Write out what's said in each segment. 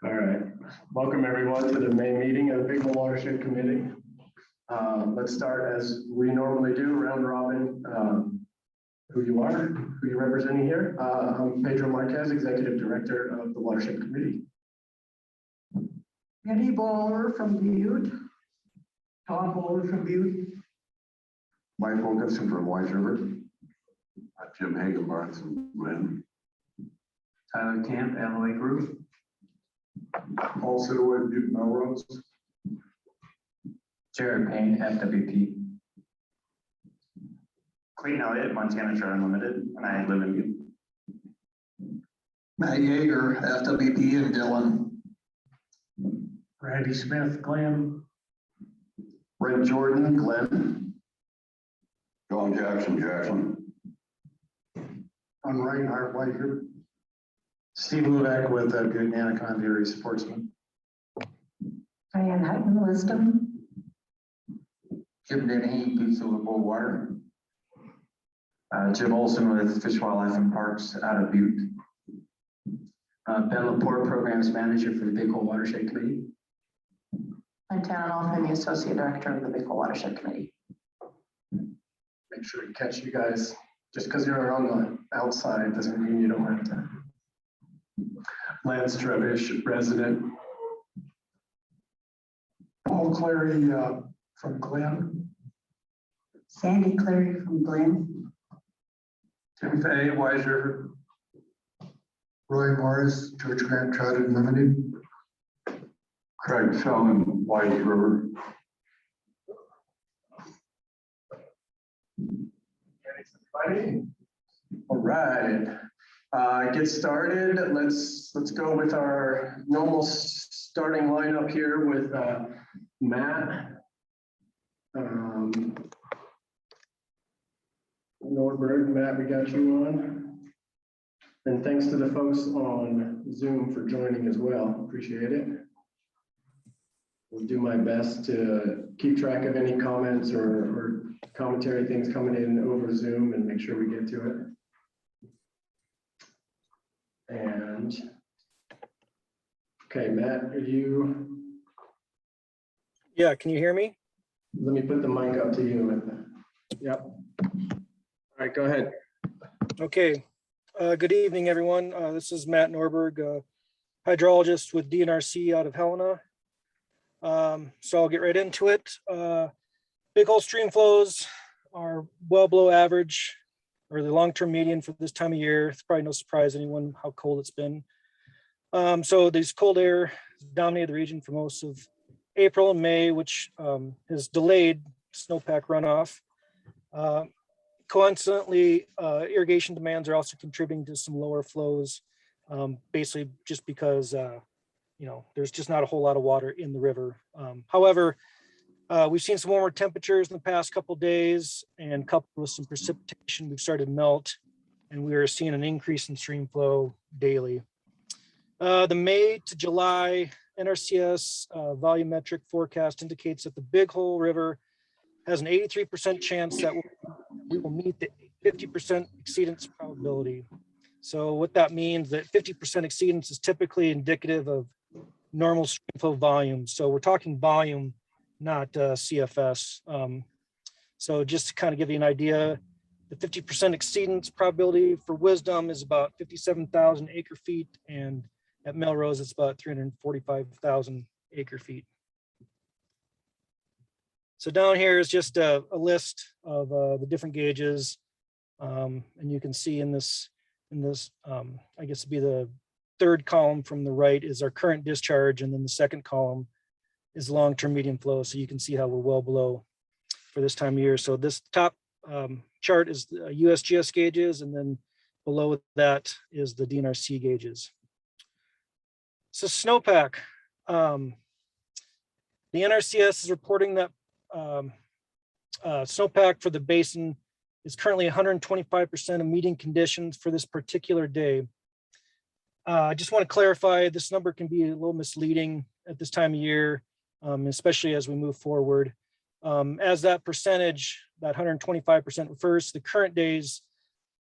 All right, welcome everyone to the May meeting of the Big Hole Watershed Committee. Let's start as we normally do, round robin. Who you are, who you're representing here. I'm Pedro Marquez, Executive Director of the Watershed Committee. Andy Bowler from Butte. Tom Bowler from Butte. Mike Wilkinson from Wise River. Jim Hagenbarth from Glen. Tyler Camp, Alloy Group. Paul Sidoway, Butte Melrose. Jared Payne, FWP. Clayton Elliott, Montana Trout Unlimited, and I live in Butte. Matt Jaeger, FWP and Dillon. Randy Smith, Glenn. Brent Jordan, Glen. John Jackson, Jackson. On Reinhardt, White Group. Steve Levesque with Butte Anacon Dairy Sportsman. Diane Hutton, Wisdom. Jim Dennehy, Butte Silver Bull Water. Jim Olsen with Fish, Wildlife, and Parks out of Butte. Ben Laporte, Programs Manager for the Big Hole Watershed Committee. I'm Tana Hoffman, the Associate Director of the Big Hole Watershed Committee. Make sure to catch you guys. Just because you're on the outside doesn't mean you don't have to. Lance Trevish, President. Paul Clary from Glen. Sandy Clary from Glen. Tim Fay, Wise River. Roy Morris, George Grant Trout Unlimited. Craig Fellman, Wise River. All right, get started. Let's go with our normal starting lineup here with Matt, Norberg. Matt, we got you on. And thanks to the folks on Zoom for joining as well. Appreciate it. We'll do my best to keep track of any comments or commentary things coming in over Zoom and make sure we get to it. And okay, Matt, are you? Yeah, can you hear me? Let me put the mic up to you. Yep. All right, go ahead. Okay. Good evening, everyone. This is Matt Norberg, hydrologist with DNRC out of Helena. So I'll get right into it. Big hole stream flows are well below average or the long-term median for this time of year. It's probably no surprise to anyone how cold it's been. So these cold air dominated the region for most of April and May, which has delayed snowpack runoff. Coincidentally, irrigation demands are also contributing to some lower flows, basically just because there's just not a whole lot of water in the river. However, we've seen some warmer temperatures in the past couple of days, and coupled with some precipitation, we've started to melt, and we are seeing an increase in stream flow daily. The May to July NRCS volumetric forecast indicates that the Big Hole River has an 83% chance that we will meet the 50% exceedance probability. So what that means that 50% exceedance is typically indicative of normal stream flow volume. So we're talking volume, not CFS. So just to kind of give you an idea, the 50% exceedance probability for Wisdom is about 57,000 acre feet, and at Melrose, it's about 345,000 acre feet. So down here is just a list of the different gauges. And you can see in this, I guess it'd be the third column from the right is our current discharge. And then the second column is long-term median flow. So you can see how we're well below for this time of year. So this top chart is the USGS gauges. And then below that is the DNRC gauges. So snowpack. The NRCS is reporting that snowpack for the basin is currently 125% of meeting conditions for this particular day. I just want to clarify, this number can be a little misleading at this time of year, especially as we move forward. As that percentage, that 125% refers to the current day's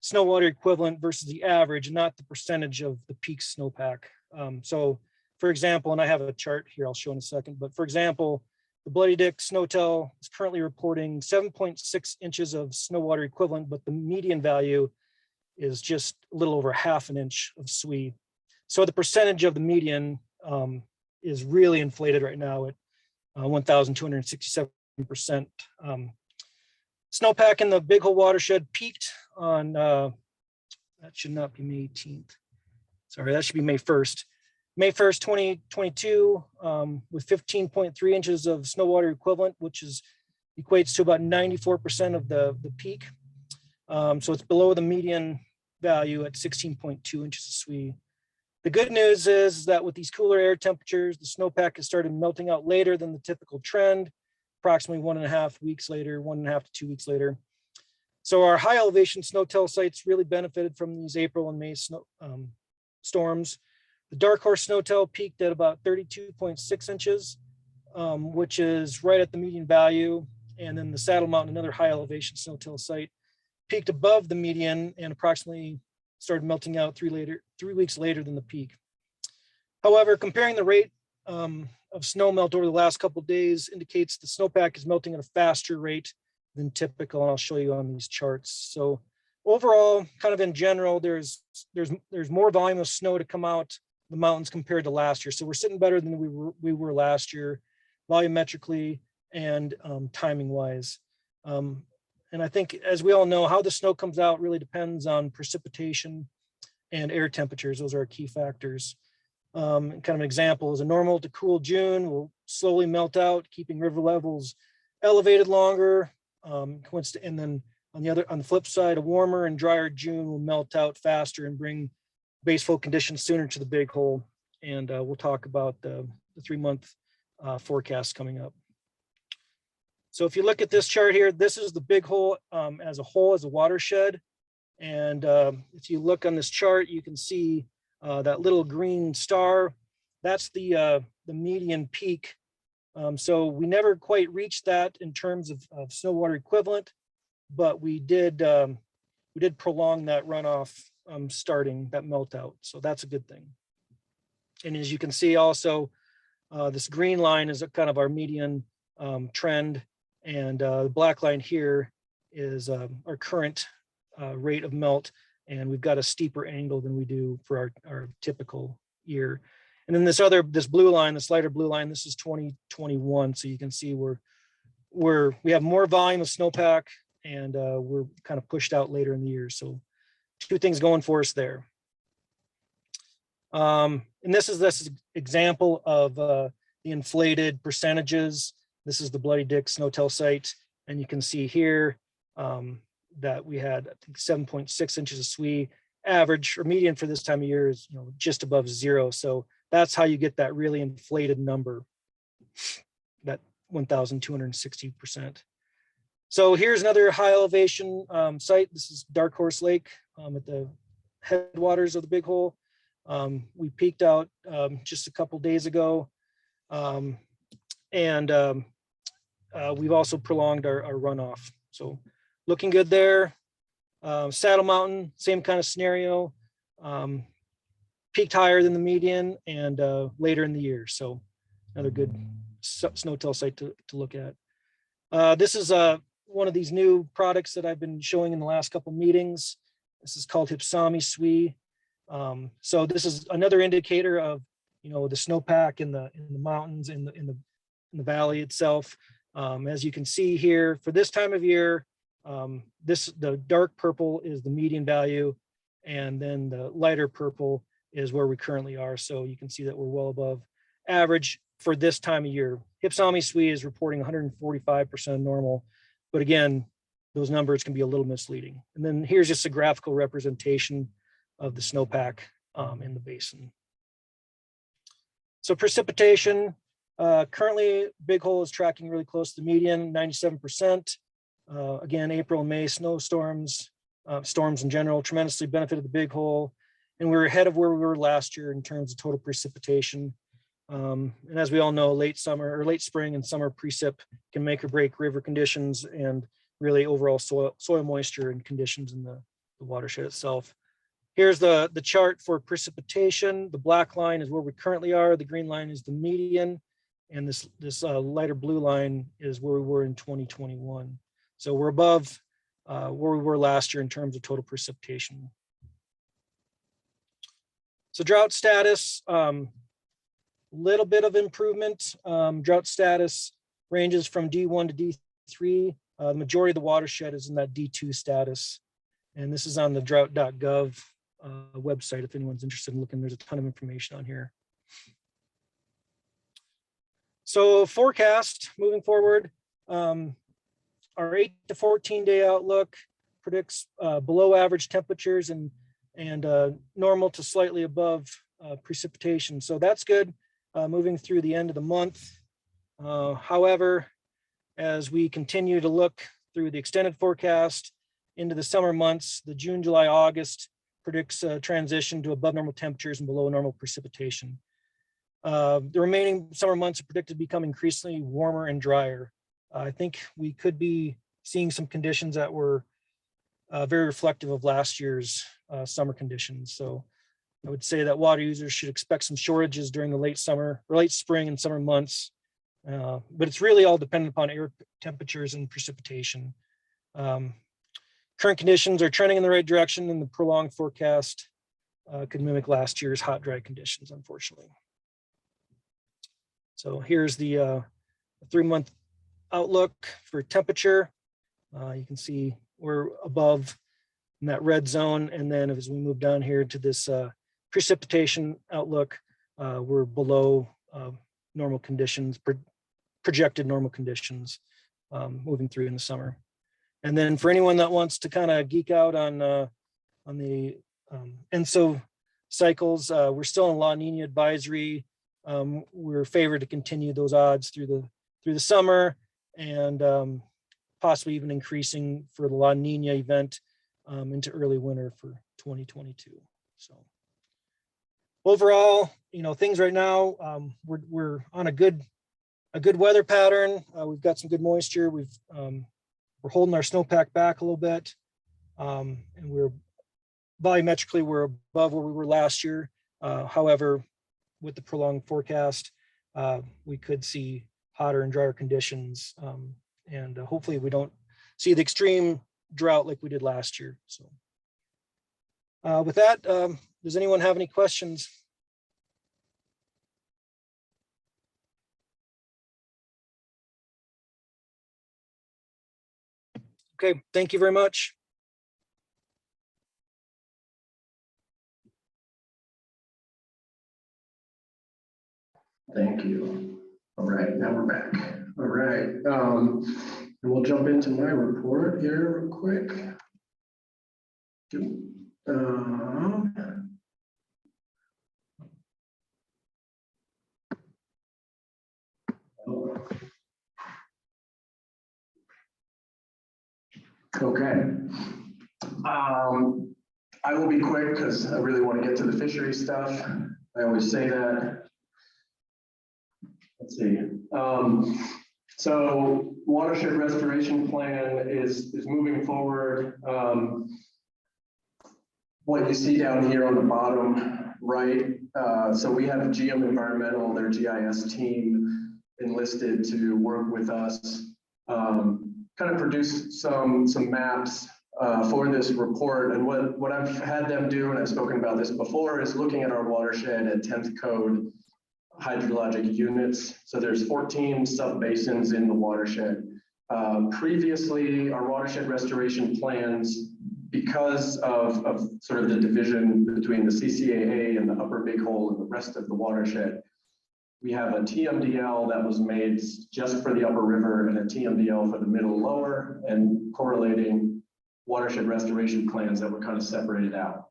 snow water equivalent versus the average, not the percentage of the peak snowpack. So for example, and I have a chart here I'll show in a second, but for example, the Bloody Dick Snowtell is currently reporting 7.6 inches of snow water equivalent, but the median value is just a little over ½ an inch of SWE. So the percentage of the median is really inflated right now at 1,267%. Snowpack in the Big Hole watershed peaked on, that should not be May 18th. Sorry, that should be May 1st. May 1st, 2022, with 15.3 inches of snow water equivalent, which equates to about 94% of the peak. So it's below the median value at 16.2 inches of SWE. The good news is that with these cooler air temperatures, the snowpack has started melting out later than the typical trend, approximately 1.5 weeks later, 1.5 to 2 weeks later. So our high elevation snowtell sites really benefited from these April and May storms. The Dark Horse snowtell peaked at about 32.6 inches, which is right at the median value. And then the Saddle Mountain, another high elevation snowtell site, peaked above the median and approximately started melting out 3 weeks later than the peak. However, comparing the rate of snow melt over the last couple of days indicates the snowpack is melting at a faster rate than typical, and I'll show you on these charts. So overall, kind of in general, there's more volume of snow to come out the mountains compared to last year. So we're sitting better than we were last year, volumetrically and timing wise. And I think, as we all know, how the snow comes out really depends on precipitation and air temperatures. Those are our key factors. Kind of an example is a normal to cool June will slowly melt out, keeping river levels elevated longer. And then on the flip side, a warmer and drier June will melt out faster and bring base flow conditions sooner to the Big Hole. And we'll talk about the 3-month forecast coming up. So if you look at this chart here, this is the Big Hole as a whole, as a watershed. And if you look on this chart, you can see that little green star. That's the median peak. So we never quite reached that in terms of snow water equivalent, but we did prolong that runoff starting that melt out. So that's a good thing. And as you can see also, this green line is a kind of our median trend. And the black line here is our current rate of melt. And we've got a steeper angle than we do for our typical year. And then this blue line, this lighter blue line, this is 2021. So you can see we have more volume of snowpack and we're kind of pushed out later in the year. So 2 things going for us there. And this is example of the inflated percentages. This is the Bloody Dick snowtell site. And you can see here that we had, I think, 7.6 inches of SWE. Average or median for this time of year is, just above 0. So that's how you get that really inflated number, that 1,260%. So here's another high elevation site. This is Dark Horse Lake at the headwaters of the Big Hole. We peaked out just a couple days ago. We've also prolonged our runoff. So looking good there. Saddle Mountain, same kind of scenario. Peaked higher than the median and later in the year. So another good snowtell site to look at. This is one of these new products that I've been showing in the last couple meetings. This is called Hypsami SWE. So this is another indicator of, the snowpack in the mountains, in the valley itself. As you can see here, for this time of year, the dark purple is the median value, and then the lighter purple is where we currently are. So you can see that we're well above average for this time of year. Hypsami SWE is reporting 145% normal, but again, those numbers can be a little misleading. And then here's just a graphical representation of the snowpack in the basin. So precipitation, currently Big Hole is tracking really close to the median, 97%. Again, April and May snowstorms, storms in general, tremendously benefited the Big Hole. And we're ahead of where we were last year in terms of total precipitation. And as we all know, late spring and summer precip can make or break river conditions and really overall soil moisture and conditions in the watershed itself. Here's the chart for precipitation. The black line is where we currently are. The green line is the median. And this lighter blue line is where we were in 2021. So we're above where we were last year in terms of total precipitation. So drought status, little bit of improvement. Drought status ranges from D1 to D3. The majority of the watershed is in that D2 status. And this is on the drought.gov website. If anyone's interested in looking, there's a ton of information on here. So forecast moving forward, our 8 to 14 day outlook predicts below average temperatures and normal to slightly above precipitation. So that's good moving through the end of the month. However, as we continue to look through the extended forecast into the summer months, the June, July, August predicts a transition to above normal temperatures and below normal precipitation. The remaining summer months are predicted to become increasingly warmer and drier. I think we could be seeing some conditions that were very reflective of last year's summer conditions. So I would say that water users should expect some shortages during the late summer or late spring and summer months. But it's really all dependent upon air temperatures and precipitation. Current conditions are trending in the right direction, and the prolonged forecast could mimic last year's hot, dry conditions, unfortunately. So here's the 3-month outlook for temperature. You can see we're above in that red zone. And then as we move down here to this precipitation outlook, we're below normal conditions, projected normal conditions moving through in the summer. And then for anyone that wants to kind of geek out on the ENSO cycles, we're still in La Nina advisory. We're favored to continue those odds through the summer and possibly even increasing for the La Nina event into early winter for 2022. So overall, things right now, we're on a good weather pattern. We've got some good moisture. We're holding our snowpack back a little bit, and we're volumetrically we're above where we were last year. However, with the prolonged forecast, we could see hotter and drier conditions, and hopefully we don't see the extreme drought like we did last year. So with that, does anyone have any questions? Okay, thank you very much. Thank you. All right, now we're back. All right, and we'll jump into my report here real quick. Okay. I will be quick because I really want to get to the fishery stuff. I always say that. Let's see. So watershed restoration plan is moving forward. What you see down here on the bottom right, so we have GM Environmental, their GIS team, enlisted to work with us, kind of produce some maps for this report. And what I've had them do, and I've spoken about this before, is looking at our watershed at 10th code hydrologic units. So there's 14 sub-basins in the watershed. Previously, our watershed restoration plans, because of sort of the division between the CCAA and the upper big hole and the rest of the watershed, we have a TMDL that was made just for the upper river and a TMDL for the middle lower, and correlating watershed restoration plans that were kind of separated out.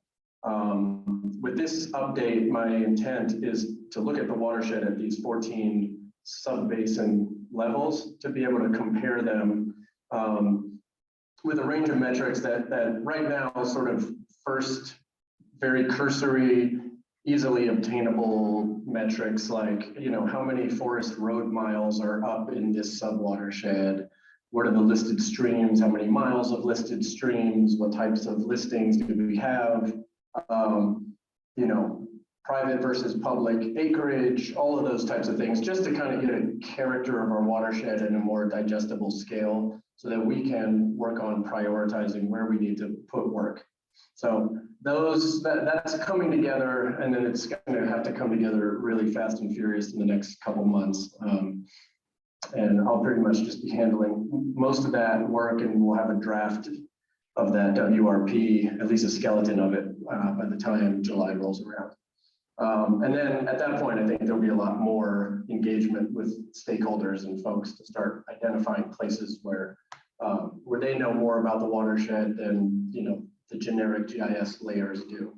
With this update, my intent is to look at the watershed at these 14 sub-basin levels to be able to compare them with a range of metrics that right now sort of first very cursory, easily obtainable metrics like, how many forest road miles are up in this sub-watershed? What are the listed streams? How many miles of listed streams? What types of listings do we have? you know, private versus public acreage, all of those types of things, just to kind of get a character of our watershed in a more digestible scale so that we can work on prioritizing where we need to put work. So that's coming together, and then it's going to have to come together really fast and furious in the next couple months. And I'll pretty much just be handling most of that work, and we'll have a draft of that WRP, at least a skeleton of it, by the time July rolls around. And then at that point, I think there'll be a lot more engagement with stakeholders and folks to start identifying places where they know more about the watershed than, you know, the generic GIS layers do,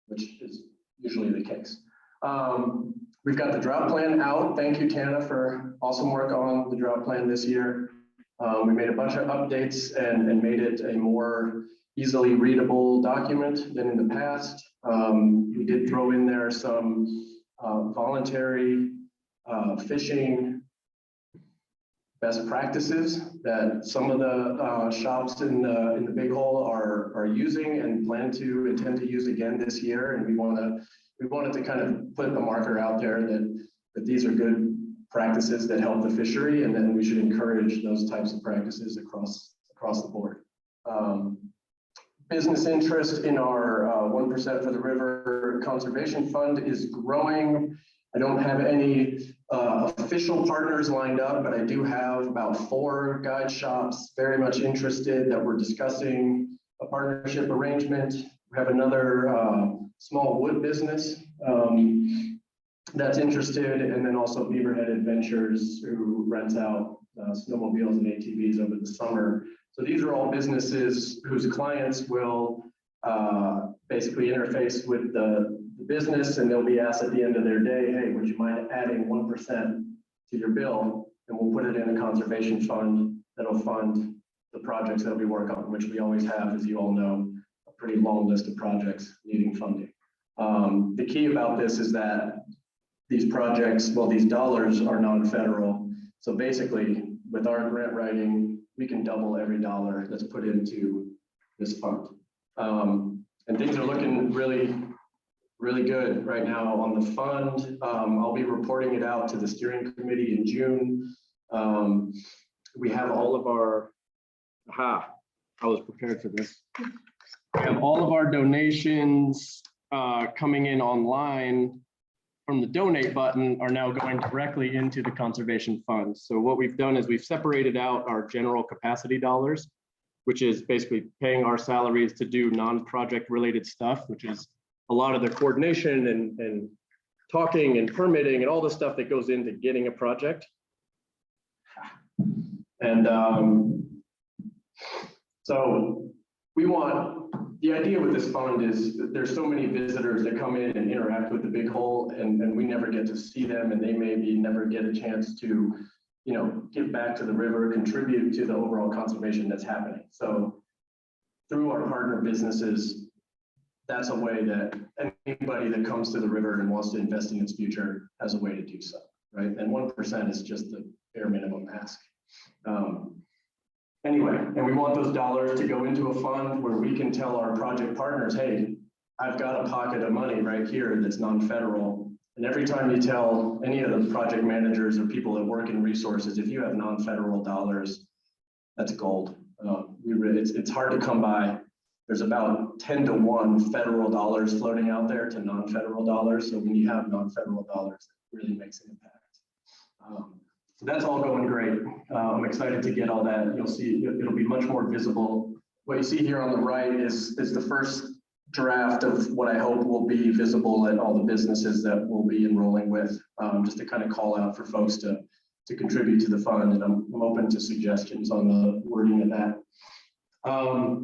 which is usually the case. We've got the drought plan out. Thank you, Tana, for awesome work on the drought plan this year. We made a bunch of updates and made it a more easily readable document than in the past. We did throw in there some voluntary fishing best practices that some of the shops in the Big Hole are using and intend to use again this year. And we wanted to kind of put a marker out there that these are good practices that help the fishery, and then we should encourage those types of practices across the board. Business interest in our 1% for the River Conservation Fund is growing. I don't have any official partners lined up, but I do have about 4 guide shops very much interested that we're discussing a partnership arrangement. We have another small wood business that's interested, and then also Beaverhead Adventures, who rents out snowmobiles and ATVs over the summer. So these are all businesses whose clients will basically interface with the business, and they'll be asked at the end of their day, hey, would you mind adding 1% to your bill? And we'll put it in a conservation fund that'll fund the projects that we work on, which we always have, as you all know, a pretty long list of projects needing funding. The key about this is that these projects, well, these dollars are non-federal. So basically, with our grant writing, we can double every dollar that's put into this fund. And things are looking really, really good right now on the fund. I'll be reporting it out to the steering committee in June. We have all of our, I was prepared for this. We have all of our donations coming in online from the donate button are now going directly into the conservation fund. So what we've done is we've separated out our general capacity dollars, which is basically paying our salaries to do non-project related stuff, which is a lot of the coordination and talking and permitting and all the stuff that goes into getting a project. And so we want, the idea with this fund is that there's so many visitors that come in and interact with the Big Hole, and we never get to see them, and they maybe never get a chance to, you know, give back to the river, contribute to the overall conservation that's happening. So through our partner businesses, that's a way that anybody that comes to the river and wants to invest in its future has a way to do so, right? And 1% is just the bare minimum ask. Anyway, and we want those dollars to go into a fund where we can tell our project partners, hey, I've got a pocket of money right here that's non-federal. And every time you tell any of the project managers or people that work in resources, if you have non-federal dollars, that's gold. It's hard to come by. There's about 10 to 1 federal dollars floating out there to non-federal dollars. So when you have non-federal dollars, it really makes an impact. So that's all going great. I'm excited to get all that. You'll see, it'll be much more visible. What you see here on the right is the first draft of what I hope will be visible at all the businesses that we'll be enrolling with, just to kind of call out for folks to contribute to the fund. And I'm open to suggestions on the wording of that. Let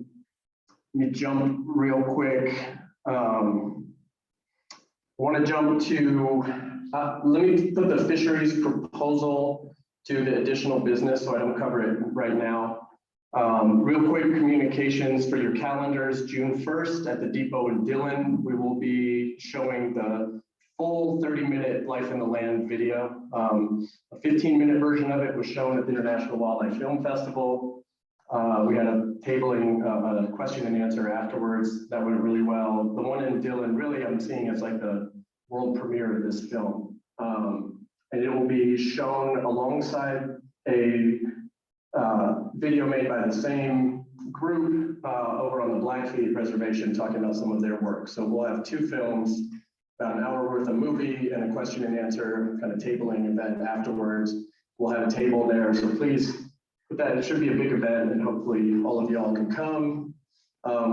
me jump real quick. I want to jump to, let me put the fisheries proposal to the additional business so I don't cover it right now. Real quick communications for your calendars. June 1st at the depot in Dillon, we will be showing the full 30-minute Life in the Land video. A 15-minute version of it was shown at the International Wildlife Film Festival. We had a tabling, a question and answer afterwards that went really well. The one in Dillon, really, I'm seeing as like the world premiere of this film. And it will be shown alongside a video made by the same group over on the Blackfeet Reservation talking about some of their work. So we'll have two films, about an hour worth of movie and a question and answer kind of tabling event afterwards. We'll have a table there, so please put that, it should be a big event and hopefully all of y'all can come.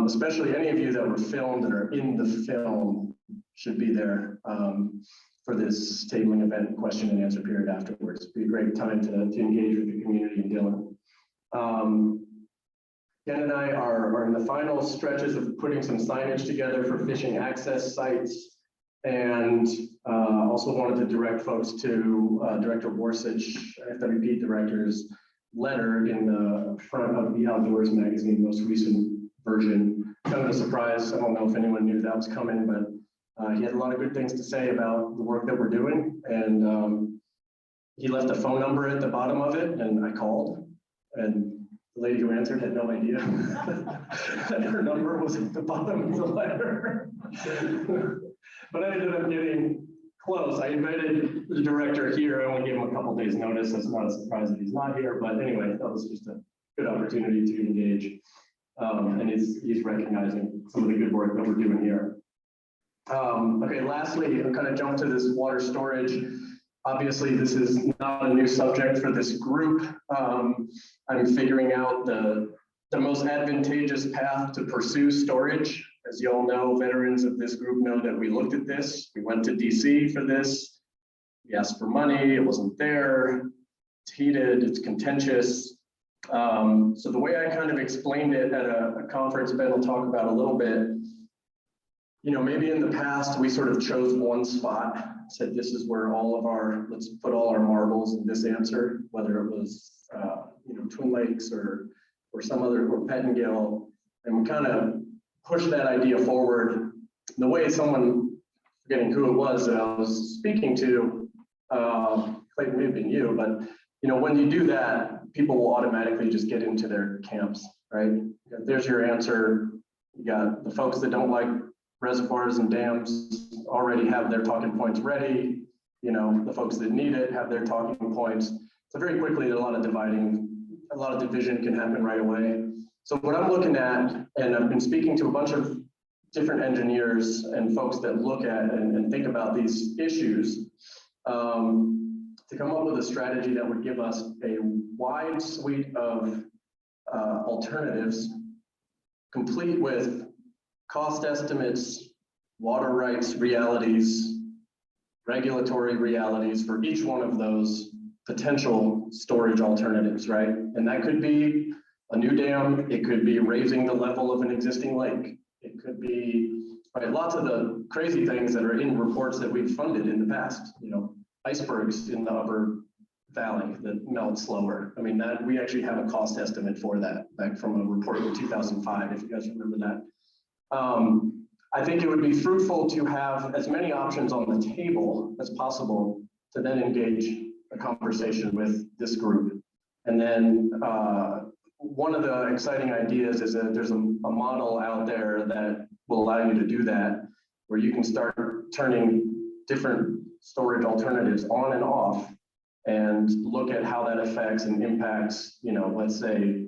Especially any of you that were filmed and are in the film should be there for this tabling event and question and answer period afterwards. It'd be a great time to engage with the community in Dillon. Ken and I are in the final stretches of putting some signage together for fishing access sites, and also wanted to direct folks to Director Borsich, FWP Director's letter in the front of the Outdoors magazine, most recent version. Kind of a surprise. I don't know if anyone knew that was coming, but he had a lot of good things to say about the work that we're doing, and he left a phone number at the bottom of it, and I called, and the lady who answered had no idea that her number was at the bottom of the letter. But I ended up getting close. I invited the director here. I only gave him a couple days notice. It's not a surprise that he's not here, but anyway, that was just a good opportunity to engage. And he's recognizing some of the good work that we're doing here. Okay, lastly, I'll kind of jump to this water storage. Obviously, this is not a new subject for this group. I'm figuring out the most advantageous path to pursue storage. As you all know, veterans of this group know that we looked at this. We went to DC for this. We asked for money, it wasn't there. It's heated, it's contentious. So the way I kind of explained it at a conference Ben will talk about a little bit, you know, maybe in the past we sort of chose one spot, said this is where all of our, let's put all our marbles in this answer, whether it was, you know, Twin Lakes or some other, or Pettingill, and we kind of pushed that idea forward. The way someone, forgetting who it was that I was speaking to, Clayton, may have been you, but you know, when you do that, people will automatically just get into their camps, right? There's your answer. You got the folks that don't like reservoirs and dams already have their talking points ready. You know, the folks that need it have their talking points. So very quickly, a lot of division can happen right away. So what I'm looking at, and I've been speaking to a bunch of different engineers and folks that look at and think about these issues, to come up with a strategy that would give us a wide suite of alternatives, complete with cost estimates, water rights realities, regulatory realities for each one of those potential storage alternatives, right? And that could be a new dam, it could be raising the level of an existing lake, it could be, right, lots of the crazy things that are in reports that we've funded in the past, you know, icebergs in the upper valley that melt slower. I mean, that we actually have a cost estimate for that back from a report in 2005, if you guys remember that. I think it would be fruitful to have as many options on the table as possible to then engage a conversation with this group. And then one of the exciting ideas is that there's a model out there that will allow you to do that, where you can start turning different storage alternatives on and off and look at how that affects and impacts, you know, let's say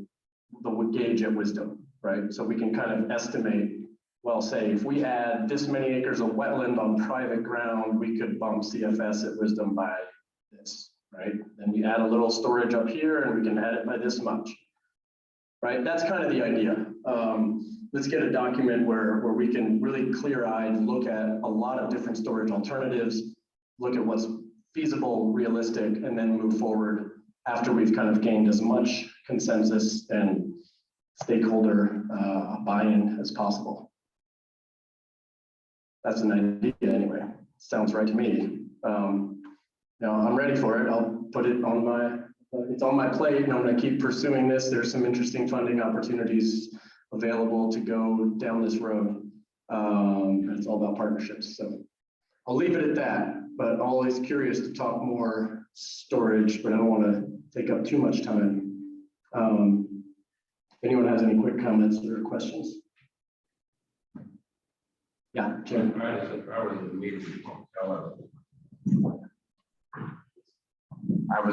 the gauge at Wisdom, right? So we can kind of estimate, well, say if we add this many acres of wetland on private ground, we could bump CFS at Wisdom by this, right? Then we add a little storage up here and we can add it by this much, right? That's kind of the idea. Let's get a document where we can really clear-eyed look at a lot of different storage alternatives, look at what's feasible, realistic, and then move forward after we've kind of gained as much consensus and stakeholder buy-in as possible. That's an idea anyway. Sounds right to me. Now I'm ready for it. I'll put it on my, it's on my plate, and I'm going to keep pursuing this. There's some interesting funding opportunities available to go down this road. And it's all about partnerships. So I'll leave it at that, but I'm always curious to talk more storage, but I don't want to take up too much time. anyone has any quick comments or questions? Yeah, Jim. I was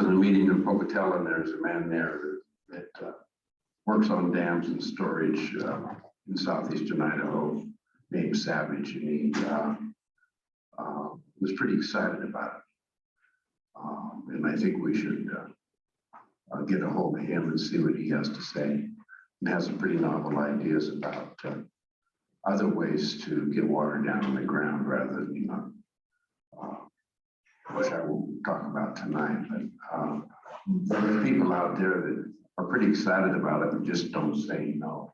in a meeting in Pocatello, and there's a man there that works on dams and storage in southeastern Idaho named Savage, and he was pretty excited about it. And I think we should get a hold of him and see what he has to say. And has some pretty novel ideas about other ways to get water down on the ground rather than, which I won't talk about tonight, but there are people out there that are pretty excited about it and just don't say no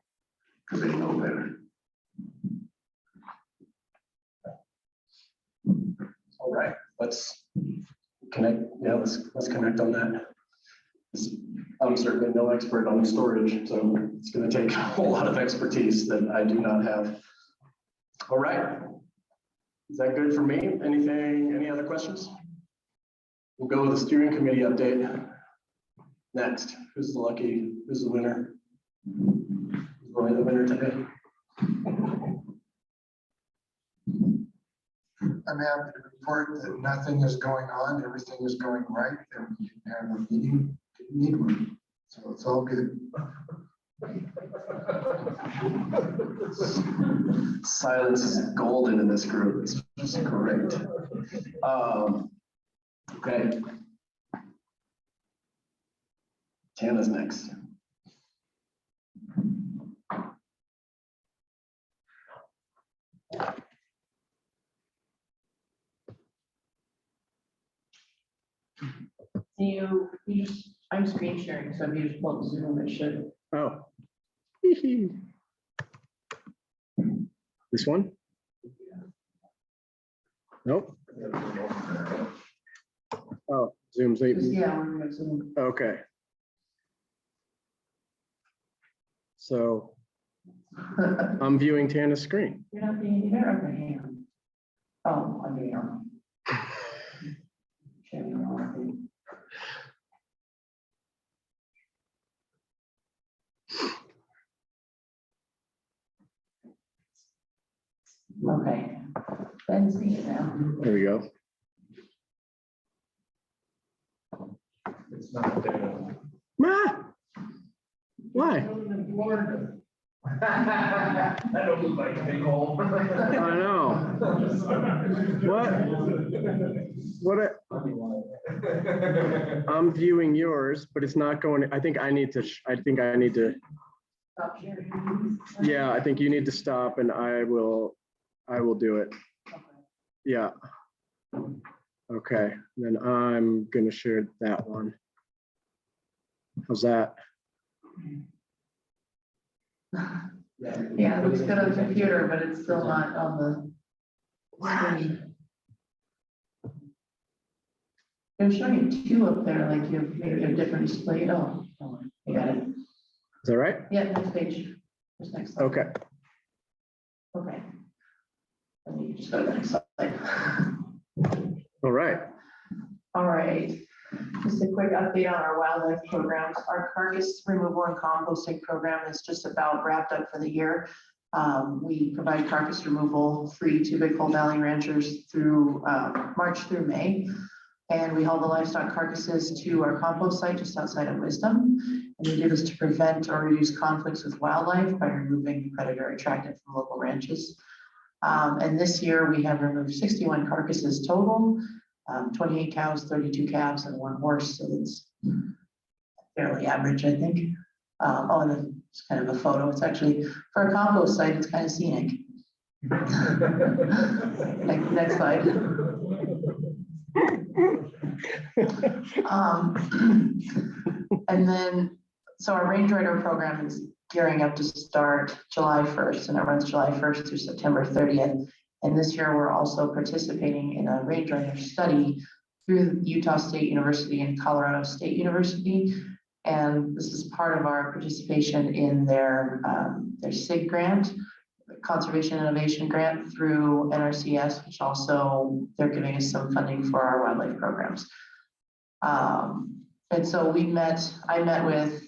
because they know better. All right, let's connect. Yeah, let's connect on that. I'm certainly no expert on storage, so it's going to take a whole lot of expertise that I do not have. All right. Is that good for me? Any other questions? We'll go with the steering committee update. Next, who's the winner? Who's really the winner today? I'm happy to report that nothing is going on, everything is going right, and we didn't have a meeting, didn't need one, so it's all good. Silence is golden in this group. It's just great. Okay. Tana's next. I'm screen sharing, so if you just pull up Zoom, it should. Oh. This one? Nope. Oh, Zoom's late. Yeah, we're gonna Zoom. Okay. So I'm viewing Tana's screen. You're not being there, okay, hang on. Oh, I'm being wrong. Sharing the wrong thing. Okay, Ben see it now. There we go. It's not there. Ah! Why? That don't look like a big hole. I know. What? I'm viewing yours, but it's not going. I think I need to. Stop sharing. Yeah, I think you need to stop, and I will do it. Okay. Yeah. Okay. Then I'm gonna share that one. How's that? Yeah, it looks good on the computer, but it's still not on the screen. They're showing two up there, like you have maybe a different display. Oh, I got it. Is that right? Yeah, next page. Just next slide. Okay. Okay. Let me just go to the next slide. All right. All right. Just a quick update on our wildlife programs. Our carcass removal and composting program is just about wrapped up for the year. We provide carcass removal free to Big Hole Valley ranchers through March through May. And we haul the livestock carcasses to our compost site just outside of Wisdom. And we do this to prevent or reduce conflicts with wildlife by removing predator attractant from local ranches. And this year we have removed 61 carcasses total, 28 cows, 32 calves, and 1 horse. So that's fairly average, I think. Oh, and then it's kind of a photo. It's actually, for a compost site, it's kind of scenic. Next slide. And then, so our Range Rider program is gearing up to start July 1st, and it runs July 1st through September 30th. And this year, we're also participating in a Range Rider study through Utah State University and Colorado State University. And this is part of our participation in their SIG grant, Conservation Innovation Grant through NRCS, which also they're giving us some funding for our wildlife programs. And so I met with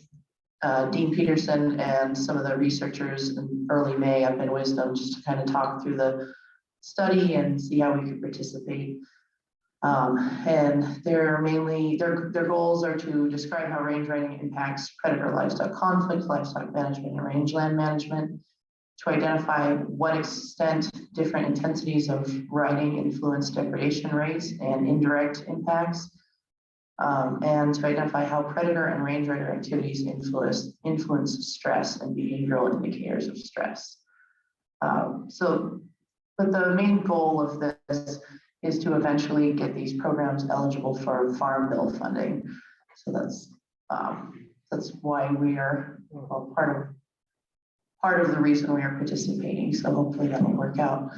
Dean Peterson and some of the researchers in early May up in Wisdom just to kind of talk through the study and see how we could participate. And they're mainly, their goals are to describe how range riding impacts predator livestock conflict, livestock management, and rangeland management, to identify what extent different intensities of riding influence depredation rates and indirect impacts, and to identify how predator and range rider activities influence stress and behavioral indicators of stress. But the main goal of this is to eventually get these programs eligible for farm bill funding. So that's why we are, well, part of the reason we are participating. So hopefully that will work out.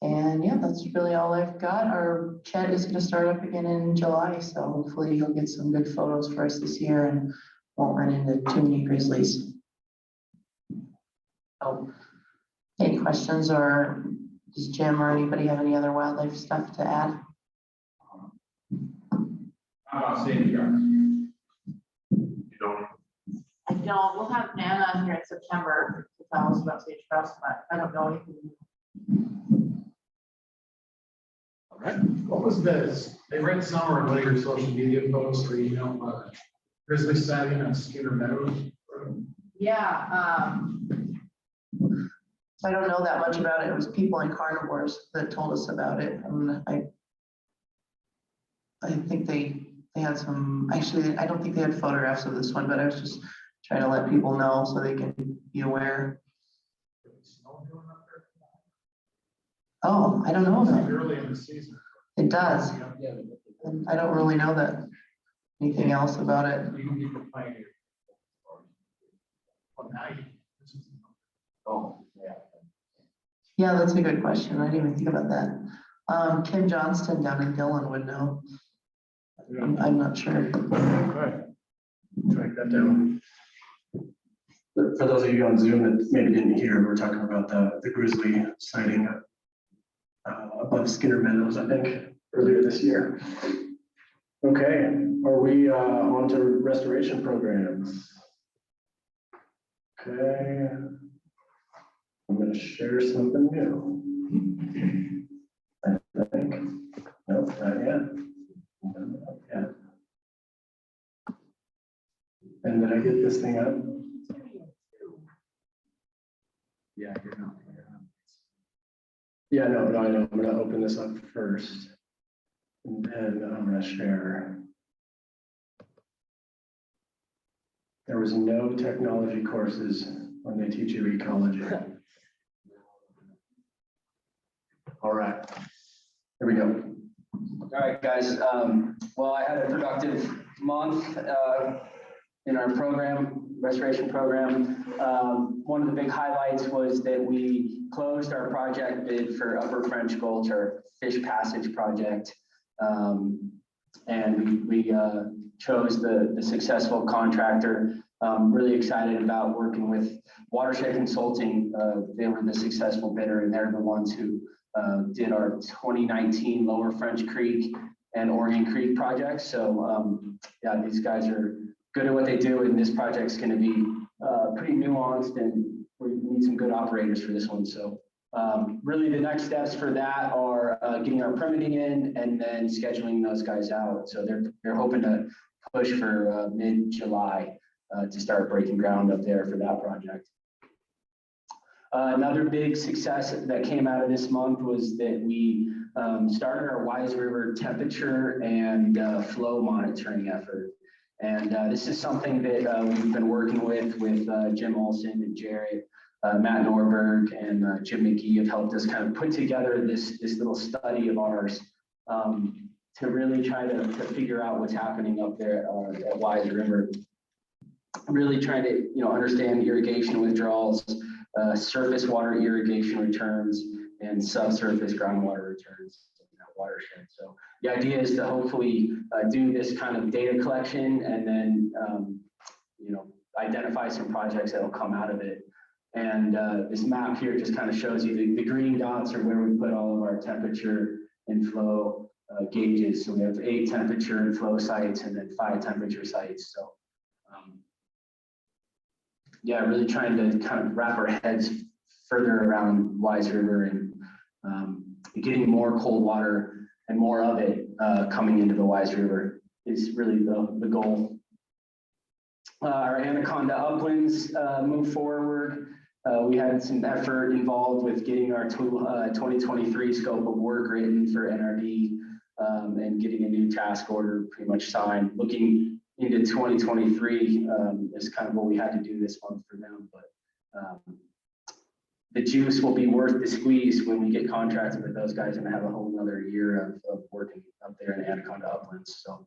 And yeah, that's really all I've got. Our Chet is going to start up again in July, so hopefully he'll get some good photos for us this year and won't run into too many grizzlies. So, any questions, or does Jim or anybody have any other wildlife stuff to add? How about sage grouse? You don't. I don't. We'll have Nana on here in September to tell us about sage grouse, but I don't know anything. All right. What was this? They read some or one of your social media posts or email grizzly sighting on Skinner Meadows. Yeah. So I don't know that much about it. It was people in carnivores that told us about it. And I think they had some, actually, I don't think they had photographs of this one, but I was just trying to let people know so they can be aware. Oh, I don't know that. Early in the season. It does. And I don't really know that anything else about it. You can keep playing it. Well, now you. Oh, yeah. Yeah, that's a good question. I didn't even think about that. Kim Johnston down in Dillon would know. I'm not sure. Okay. Track that down. For those of you on Zoom that maybe didn't hear, we're talking about the grizzly sighting above Skinner Meadows, I think, earlier this year. Okay, are we on to restoration programs? Okay. I'm going to share something new. I think. Nope, not yet. Not yet. And did I get this thing up? Yeah, you're not. Yeah, no, I know. I'm going to open this up first. And then I'm going to share. There was no technology courses when they teach you ecology. All right, here we go. All right, guys. Well, I had a productive month in our program, restoration program. One of the big highlights was that we closed our project bid for Upper French Gulch, our fish passage project. And we chose the successful contractor. Really excited about working with Watershed Consulting. They were the successful bidder, and they're the ones who did our 2019 Lower French Creek and Oregon Creek projects. So yeah, these guys are good at what they do, and this project's going to be pretty nuanced, and we need some good operators for this one. So really the next steps for that are getting our permitting in and then scheduling those guys out. So they're hoping to push for mid-July to start breaking ground up there for that project. Another big success that came out of this month was that we started our Wise River temperature and flow monitoring effort. And this is something that we've been working with Jim Olsen and Jared, Matt Norberg, and Jim McGee have helped us kind of put together this little study of ours to really try to figure out what's happening up there at Wise River. Really trying to understand irrigation withdrawals, surface water irrigation returns, and subsurface groundwater returns in that watershed. So the idea is to hopefully do this kind of data collection and then identify some projects that will come out of it. And this map here just kind of shows you the green dots are where we put all of our temperature and flow gauges. So we have 8 temperature and flow sites and then 5 temperature sites. So yeah, really trying to kind of wrap our heads further around Wise River and getting more cold water and more of it coming into the Wise River is really the goal. Our Anaconda uplands move forward. We had some effort involved with getting our 2023 scope of work written for NRD and getting a new task order pretty much signed. Looking into 2023 is kind of what we had to do this month for them, but the juice will be worth the squeeze when we get contracted with those guys and have a whole nother year of working up there in Anaconda uplands. So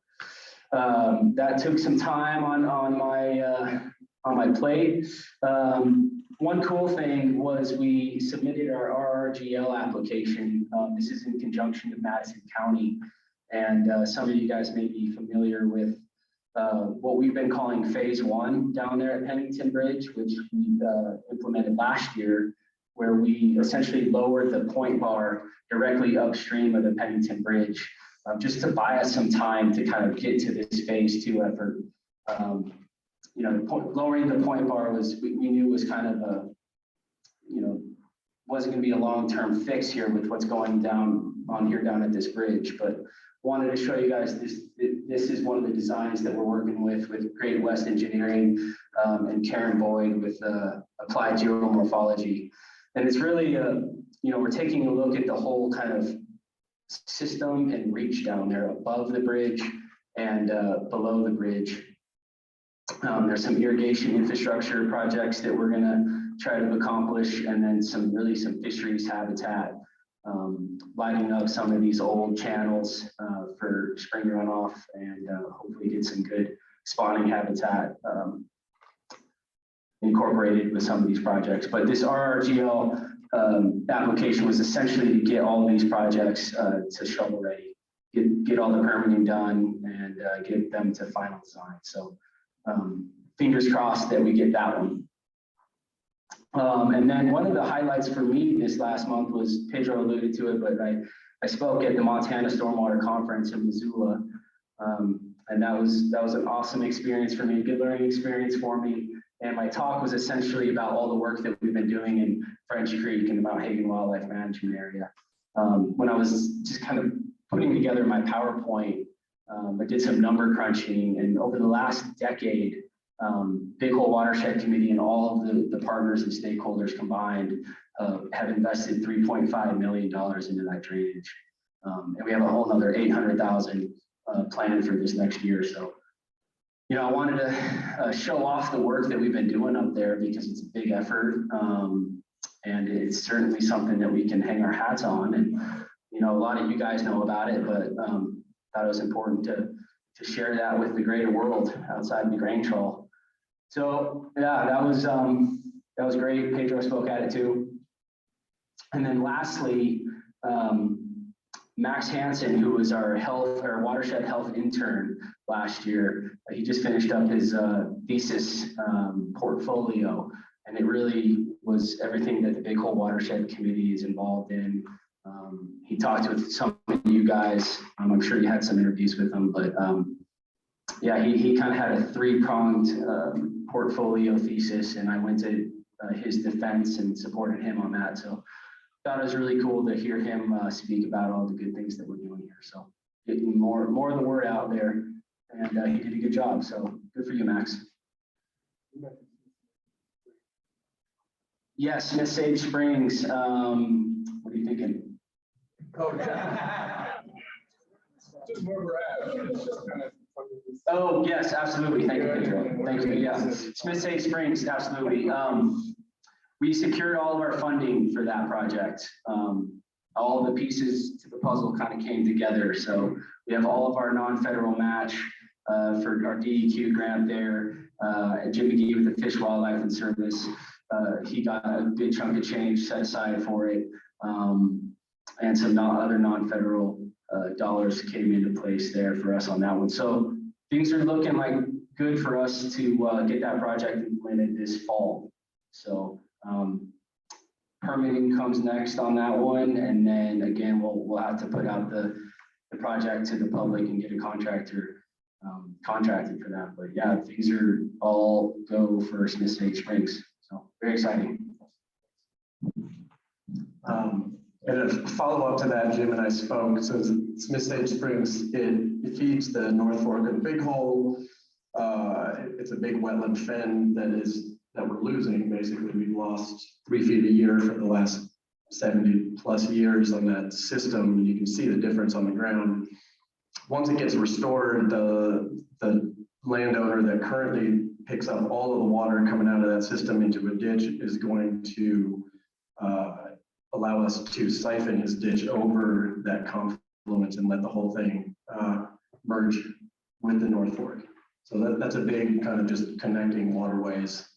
that took some time on my plate. One cool thing was we submitted our RRGL application. This is in conjunction with Madison County. And some of you guys may be familiar with what we've been calling phase 1 down there at Pennington Bridge, which we implemented last year, where we essentially lowered the point bar directly upstream of the Pennington Bridge, just to buy us some time to kind of get to this phase 2 effort. You know, lowering the point bar we knew was kind of a, you know, wasn't going to be a long-term fix here with what's going down at this bridge, but wanted to show you guys this is one of the designs that we're working with Great West Engineering and Karen Boyd with Applied Geomorphology. And it's really, you know, we're taking a look at the whole kind of system and reach down there above the bridge and below the bridge. There's some irrigation infrastructure projects that we're going to try to accomplish, and then some fisheries habitat, lighting up some of these old channels for spring runoff, and hopefully get some good spawning habitat incorporated with some of these projects. But this RRGL application was essentially to get all of these projects to shovel ready, get all the permitting done, and get them to final design. So fingers crossed that we get that one. And then one of the highlights for me this last month was, Pedro alluded to it, but I spoke at the Montana Stormwater Conference in Missoula. And that was an awesome experience for me, a good learning experience for me. And my talk was essentially about all the work that we've been doing in French Creek and the Mount Hagen Wildlife Management Area. When I was just kind of putting together my PowerPoint, I did some number crunching, and over the last decade, Big Hole Watershed Committee and all of the partners and stakeholders combined have invested $3.5 million into that drainage. And we have a whole other $800,000 planned for this next year. So, you know, I wanted to show off the work that we've been doing up there because it's a big effort. And it's certainly something that we can hang our hats on. And, you know, a lot of you guys know about it, but thought it was important to share that with the greater world outside the grain trawl. So yeah, that was great. Pedro spoke at it too. And then lastly, Max Hansen, who was our watershed health intern last year, he just finished up his thesis portfolio, and it really was everything that the Big Hole Watershed Committee is involved in. He talked with some of you guys. I'm sure you had some interviews with him, but yeah, he kind of had a 3-pronged portfolio thesis, and I went to his defense and supported him on that. So thought it was really cool to hear him speak about all the good things that we're doing here. So getting more of the word out there, and he did a good job. So good for you, Max. Yes, Smith Sage Springs. What are you thinking? Oh, yes, absolutely. Thank you, Pedro. Thank you. Yeah, Smith Sage Springs, absolutely. We secured all of our funding for that project. All the pieces to the puzzle kind of came together. So we have all of our non-federal match for our DEQ grant there. Jim McGee with the Fish, Wildlife and Service. He got a big chunk of change set aside for it. And some other non-federal dollars came into place there for us on that one. So things are looking like good for us to get that project implemented this fall. So permitting comes next on that one, and then again we'll have to put out the project to the public and get a contractor contracted for that. But yeah, things are all go for Smith State Springs. So very exciting. And a follow-up to that, Jim and I spoke, so Smith State Springs, it feeds the North Fork of the Big Hole. It's a big wetland fen that we're losing. Basically, we've lost 3 feet a year for the last 70+ years on that system. And you can see the difference on the ground. Once it gets restored, the landowner that currently picks up all of the water coming out of that system into a ditch is going to allow us to siphon his ditch over that confluence and let the whole thing merge with the North Fork. So that's a big kind of just connecting waterways.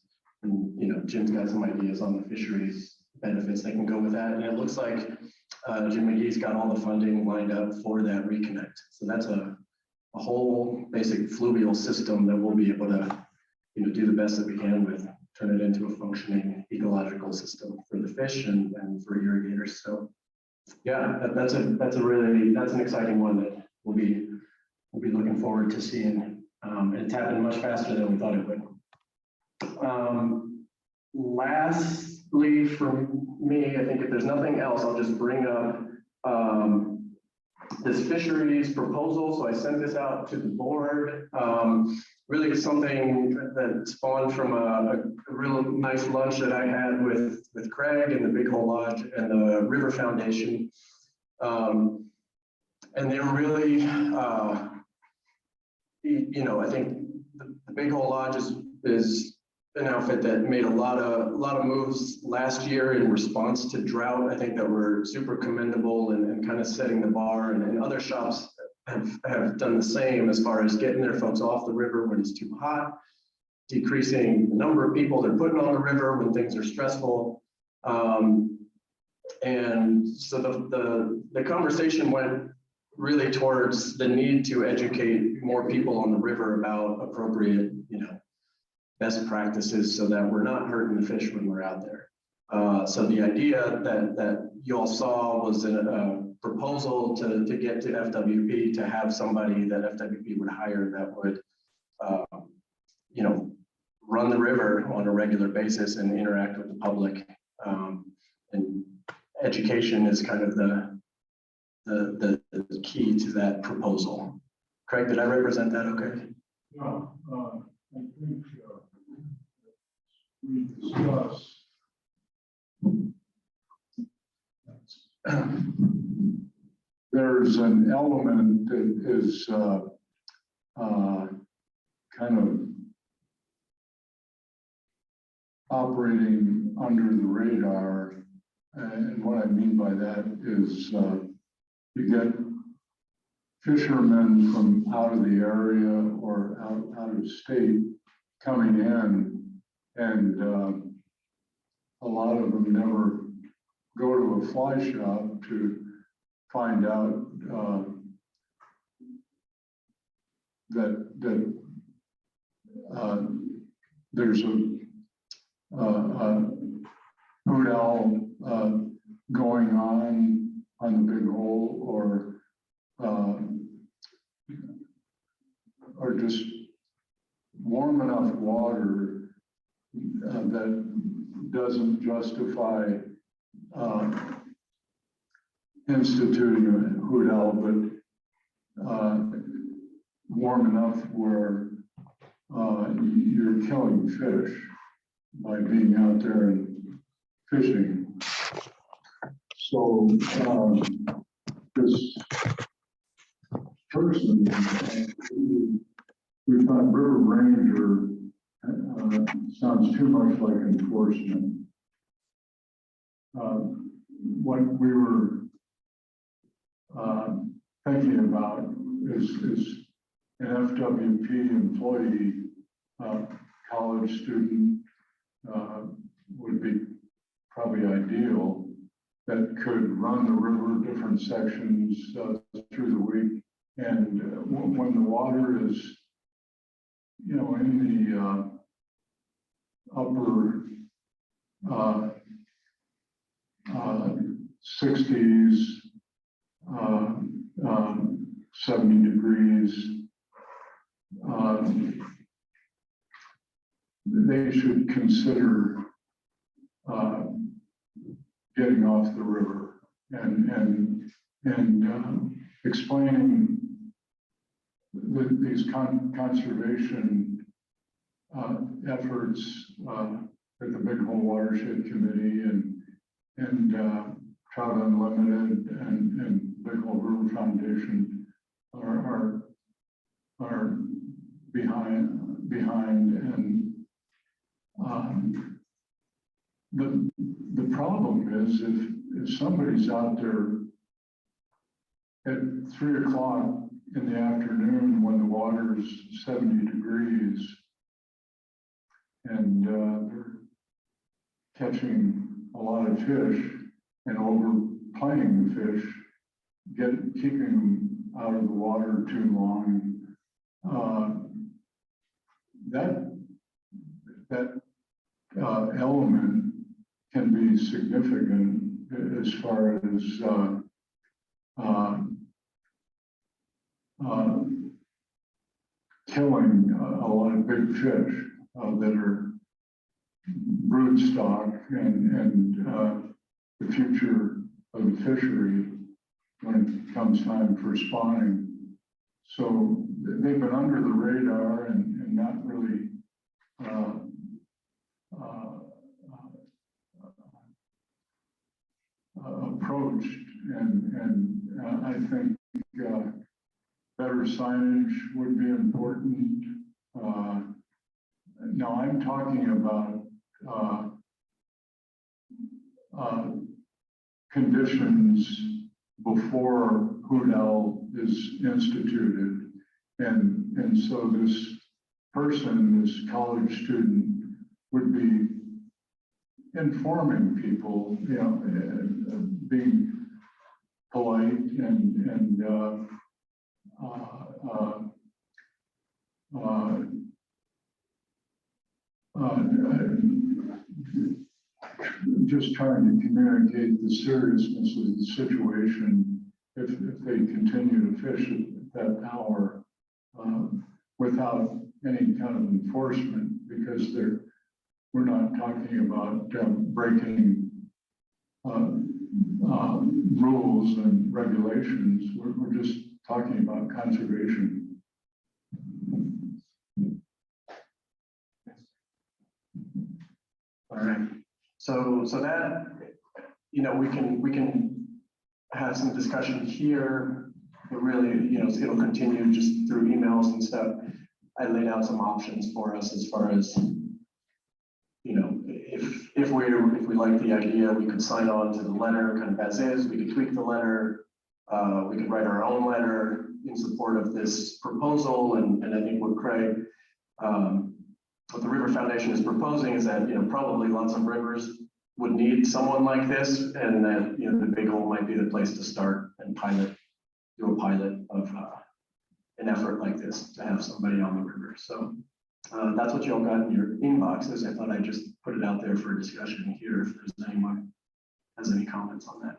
And, you know, Jim's got some ideas on the fisheries benefits that can go with that. And it looks like Jim McGee's got all the funding lined up for that reconnect. So that's a whole basic fluvial system that we'll be able to, you know, do the best that we can with, turn it into a functioning ecological system for the fish and for irrigators. So yeah, that's an exciting one that we'll be looking forward to seeing. And it's happened much faster than we thought it would. Lastly, for me, I think if there's nothing else, I'll just bring up this fisheries proposal. So I sent this out to the board. Really something that spawned from a real nice lunch that I had with Craig and the Big Hole Lodge and the River Foundation. And they were really, you know, I think the Big Hole Lodge is an outfit that made a lot of moves last year in response to drought. I think that were super commendable and kind of setting the bar, and other shops have done the same as far as getting their folks off the river when it's too hot, decreasing the number of people they're putting on the river when things are stressful. And so the conversation went really towards the need to educate more people on the river about appropriate, you know, best practices so that we're not hurting the fish when we're out there. So the idea that you all saw was a proposal to get to FWP, to have somebody that FWP would hire that would, you know, run the river on a regular basis and interact with the public. And education is kind of the key to that proposal. Craig, did I represent that okay? No, I think we discussed there's an element that is kind of operating under the radar. And what I mean by that is you get fishermen from out of the area or out of state coming in, and a lot of them never go to a fly shop to find out that there's a hoot owl going on the Big Hole, or just warm enough water that doesn't justify instituting a hoot owl, but warm enough where you're killing fish by being out there and fishing. So this person, we thought river ranger sounds too much like enforcement. What we were thinking about is an FWP employee, college student would be probably ideal, that could run the river different sections through the week. And when the water is, you know, in the upper 60s, 70 degrees, they should consider getting off the river and explaining these conservation efforts at the Big Hole Watershed Committee and Trout Unlimited and Big Hole River Foundation are behind and the problem is if somebody's out there at 3 o'clock in the afternoon when the water's 70 degrees and they're catching a lot of fish and overplaying the fish, keeping them out of the water too long, that element can be significant as far as killing a lot of big fish that are brood stock and the future of the fishery when it comes time for spawning. So they've been under the radar and not really approached, and I think better signage would be important. Now I'm talking about conditions before Hoodell is instituted, and so this person, this college student, would be informing people, you know, being polite and just trying to communicate the seriousness of the situation if they continue to fish at that hour without any kind of enforcement, because we're not talking about breaking rules and regulations. We're just talking about conservation. All right. So that, you know, we can have some discussion here, but really, you know, it'll continue just through emails and stuff. I laid out some options for us as far as, you know, if we like the idea, we could sign on to the letter kind of as is. We could tweak the letter. We could write our own letter in support of this proposal. And I think what Craig, what the River Foundation is proposing is that, you know, probably lots of rivers would need someone like this, and that, you know, the Big Hole might be the place to start and do a pilot of an effort like this to have somebody on the river. So that's what you all got in your inboxes. I thought I'd just put it out there for discussion here if there's anyone has any comments on that.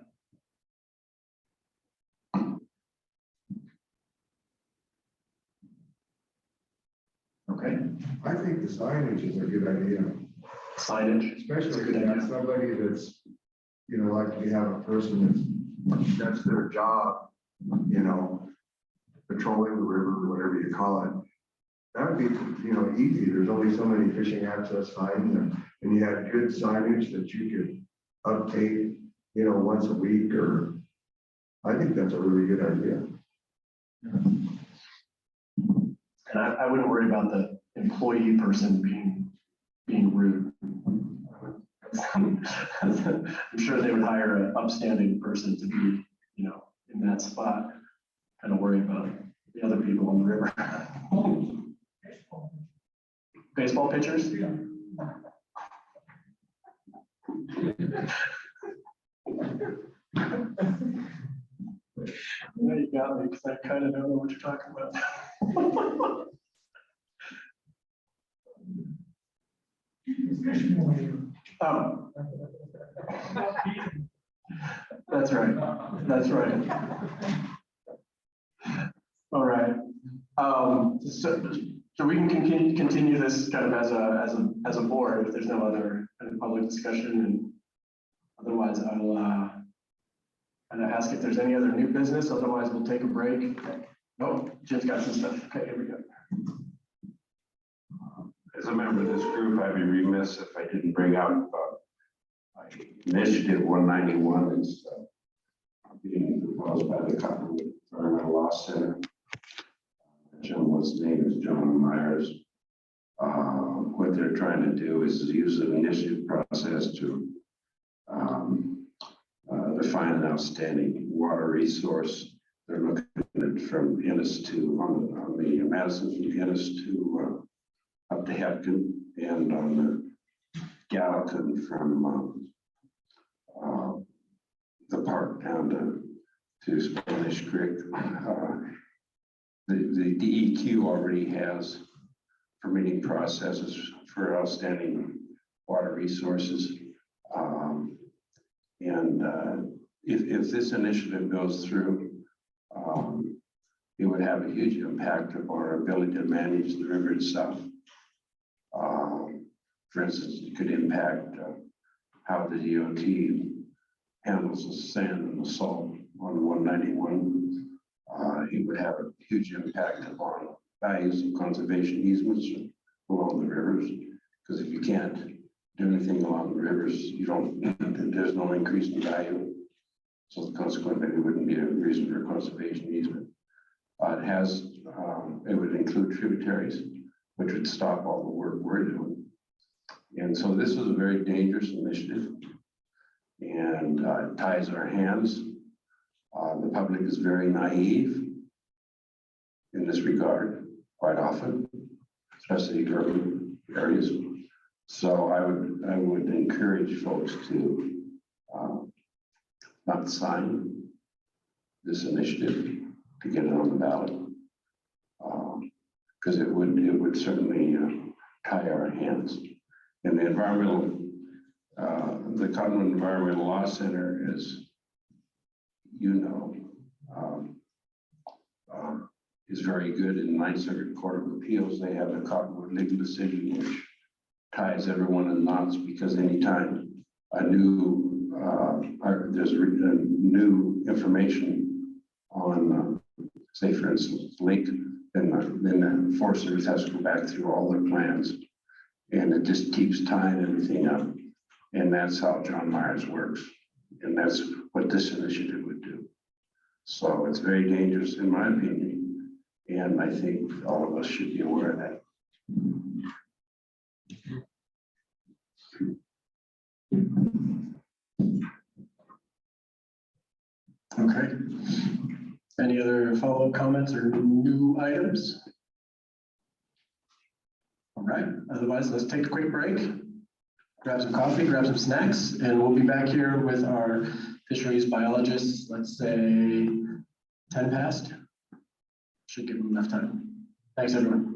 Okay. I think the signage is a good idea. Signage. Especially if you have somebody that's, you know, like we have a person that's their job, you know, patrolling the river, whatever you call it. That would be, you know, easy. There's only so many fishing access signs, and you had good signage that you could update, you know, once a week, or I think that's a really good idea. And I wouldn't worry about the employee person being rude. I'm sure they would hire an upstanding person to be, you know, in that spot. Kind of worry about the other people on the river. Baseball pitchers? Yeah. There you got me, because I kind of don't know what you're talking about. That's right. That's right. All right. So we can continue this kind of as a board if there's no other kind of public discussion, and otherwise I'll and I ask if there's any other new business, otherwise we'll take a break. No, Jim's got some stuff. Okay, here we go. As a member of this group, I'd be remiss if I didn't bring up Initiative 191. It's being proposed by the Cottonwood Environmental Law Center. Gentleman's name is John Myers. What they're trying to do is use an initiative process to define an outstanding water resource. They're looking at it from Ennis to on the Madison from Ennis to up to Hepkin, and on the Gallatin from the park down to Spanish Creek. The DEQ already has permitting processes for outstanding water resources. If this initiative goes through, it would have a huge impact upon our ability to manage the river itself. For instance, it could impact how the DOT handles the sand and the salt on 191. It would have a huge impact upon values of conservation easements along the rivers, because if you can't do anything along the rivers, there's no increase in value. So consequently, there wouldn't be a reason for conservation easement. It would include tributaries, which would stop all the work we're doing. And so this is a very dangerous initiative, and it ties our hands. The public is very naive in this regard quite often, especially urban areas. So I would encourage folks to not sign this initiative to get it on the ballot, because it would certainly tie our hands. And the the Cottonwood Environmental Law Center, as you know, is very good in Ninth Circuit Court of Appeals. They have the Cottonwood legal decision, which ties everyone in knots, because anytime there's new information on, say for instance, lake, then the Forest Service has to go back through all their plans, and it just keeps tying everything up. And that's how John Myers works, and that's what this initiative would do. So it's very dangerous, in my opinion, and I think all of us should be aware of that. Okay. Any other follow-up comments or new items? All right, otherwise, let's take a quick break, grab some coffee, grab some snacks, and we'll be back here with our fisheries biologists, let's say 10 past. Should give them enough time. Thanks, everyone.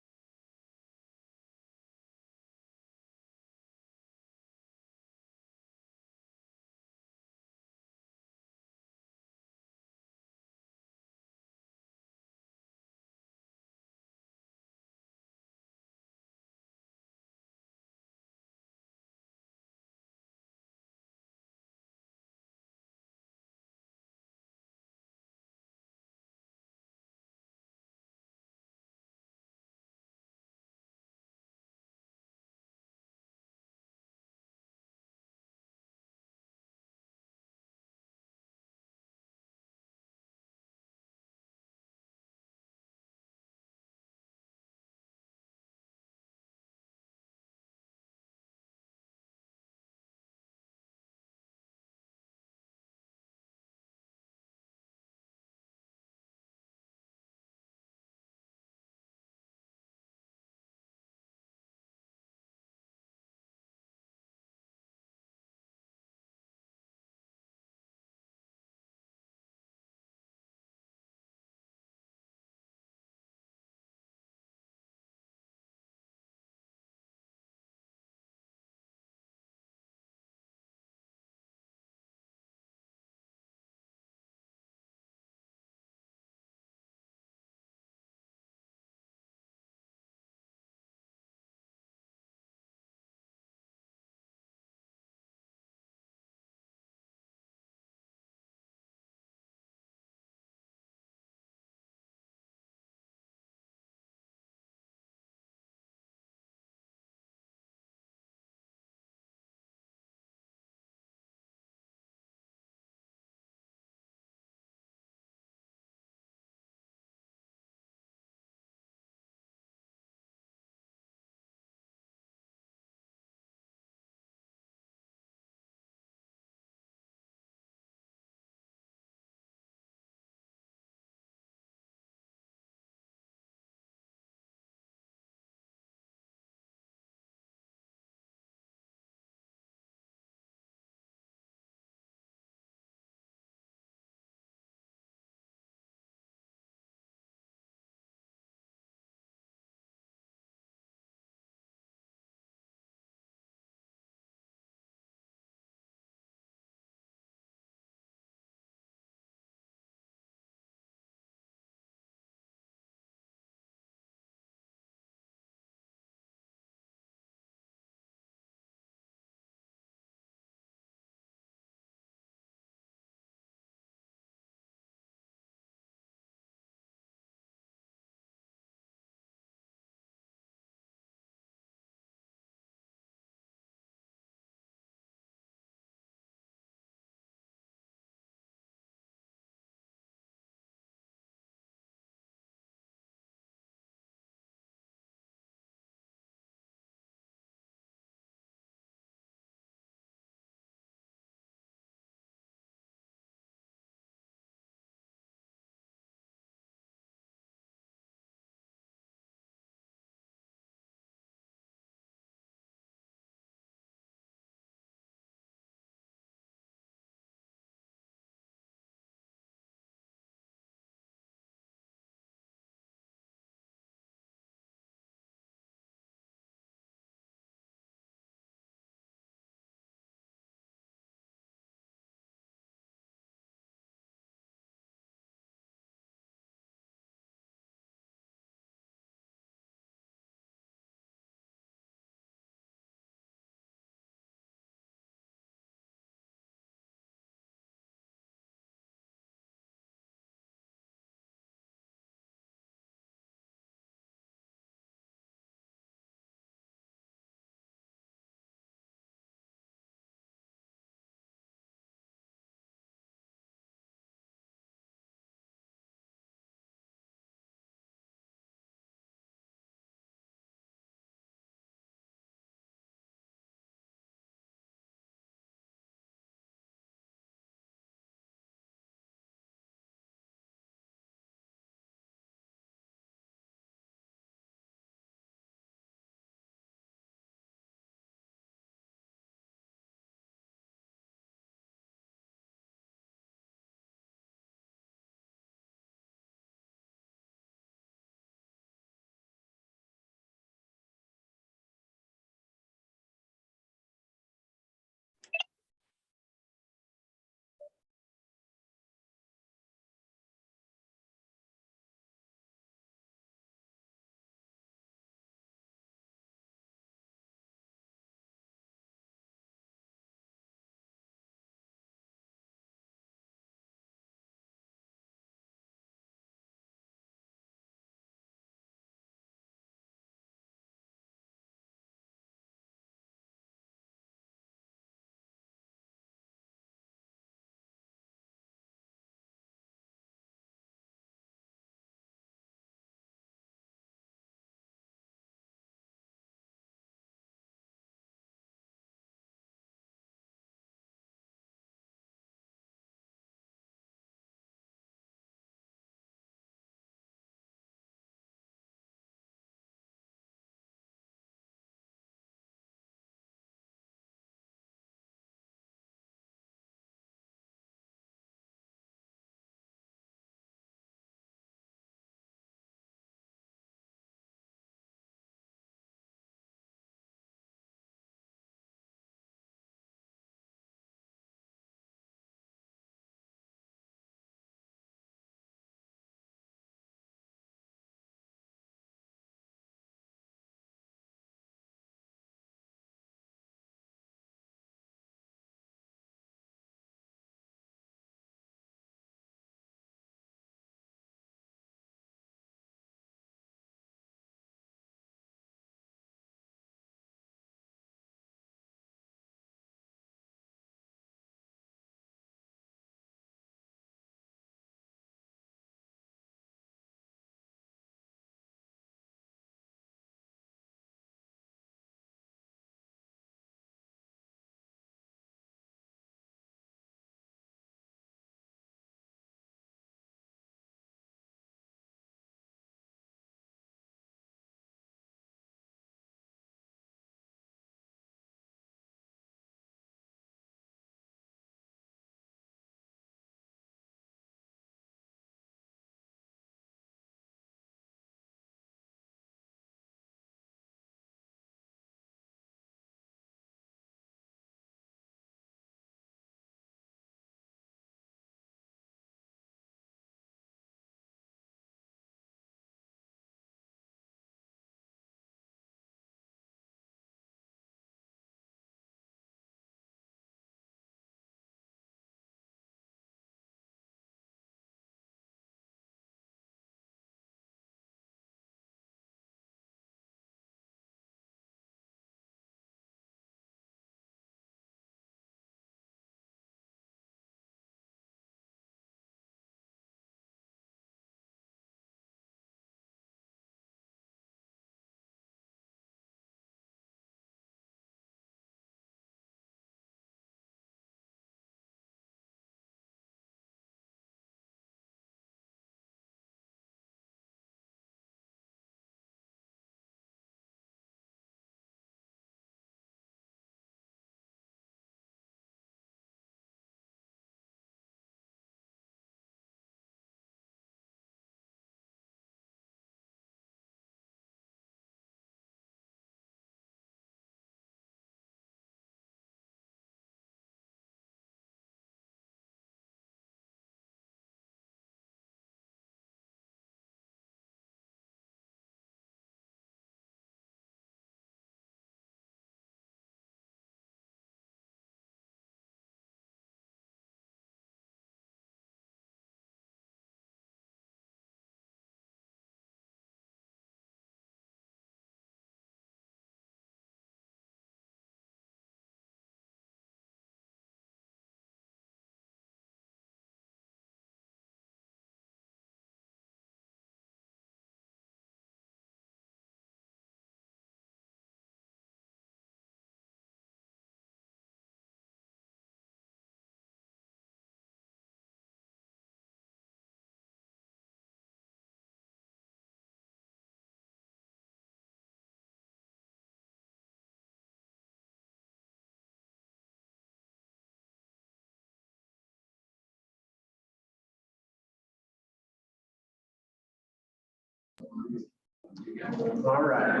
All right.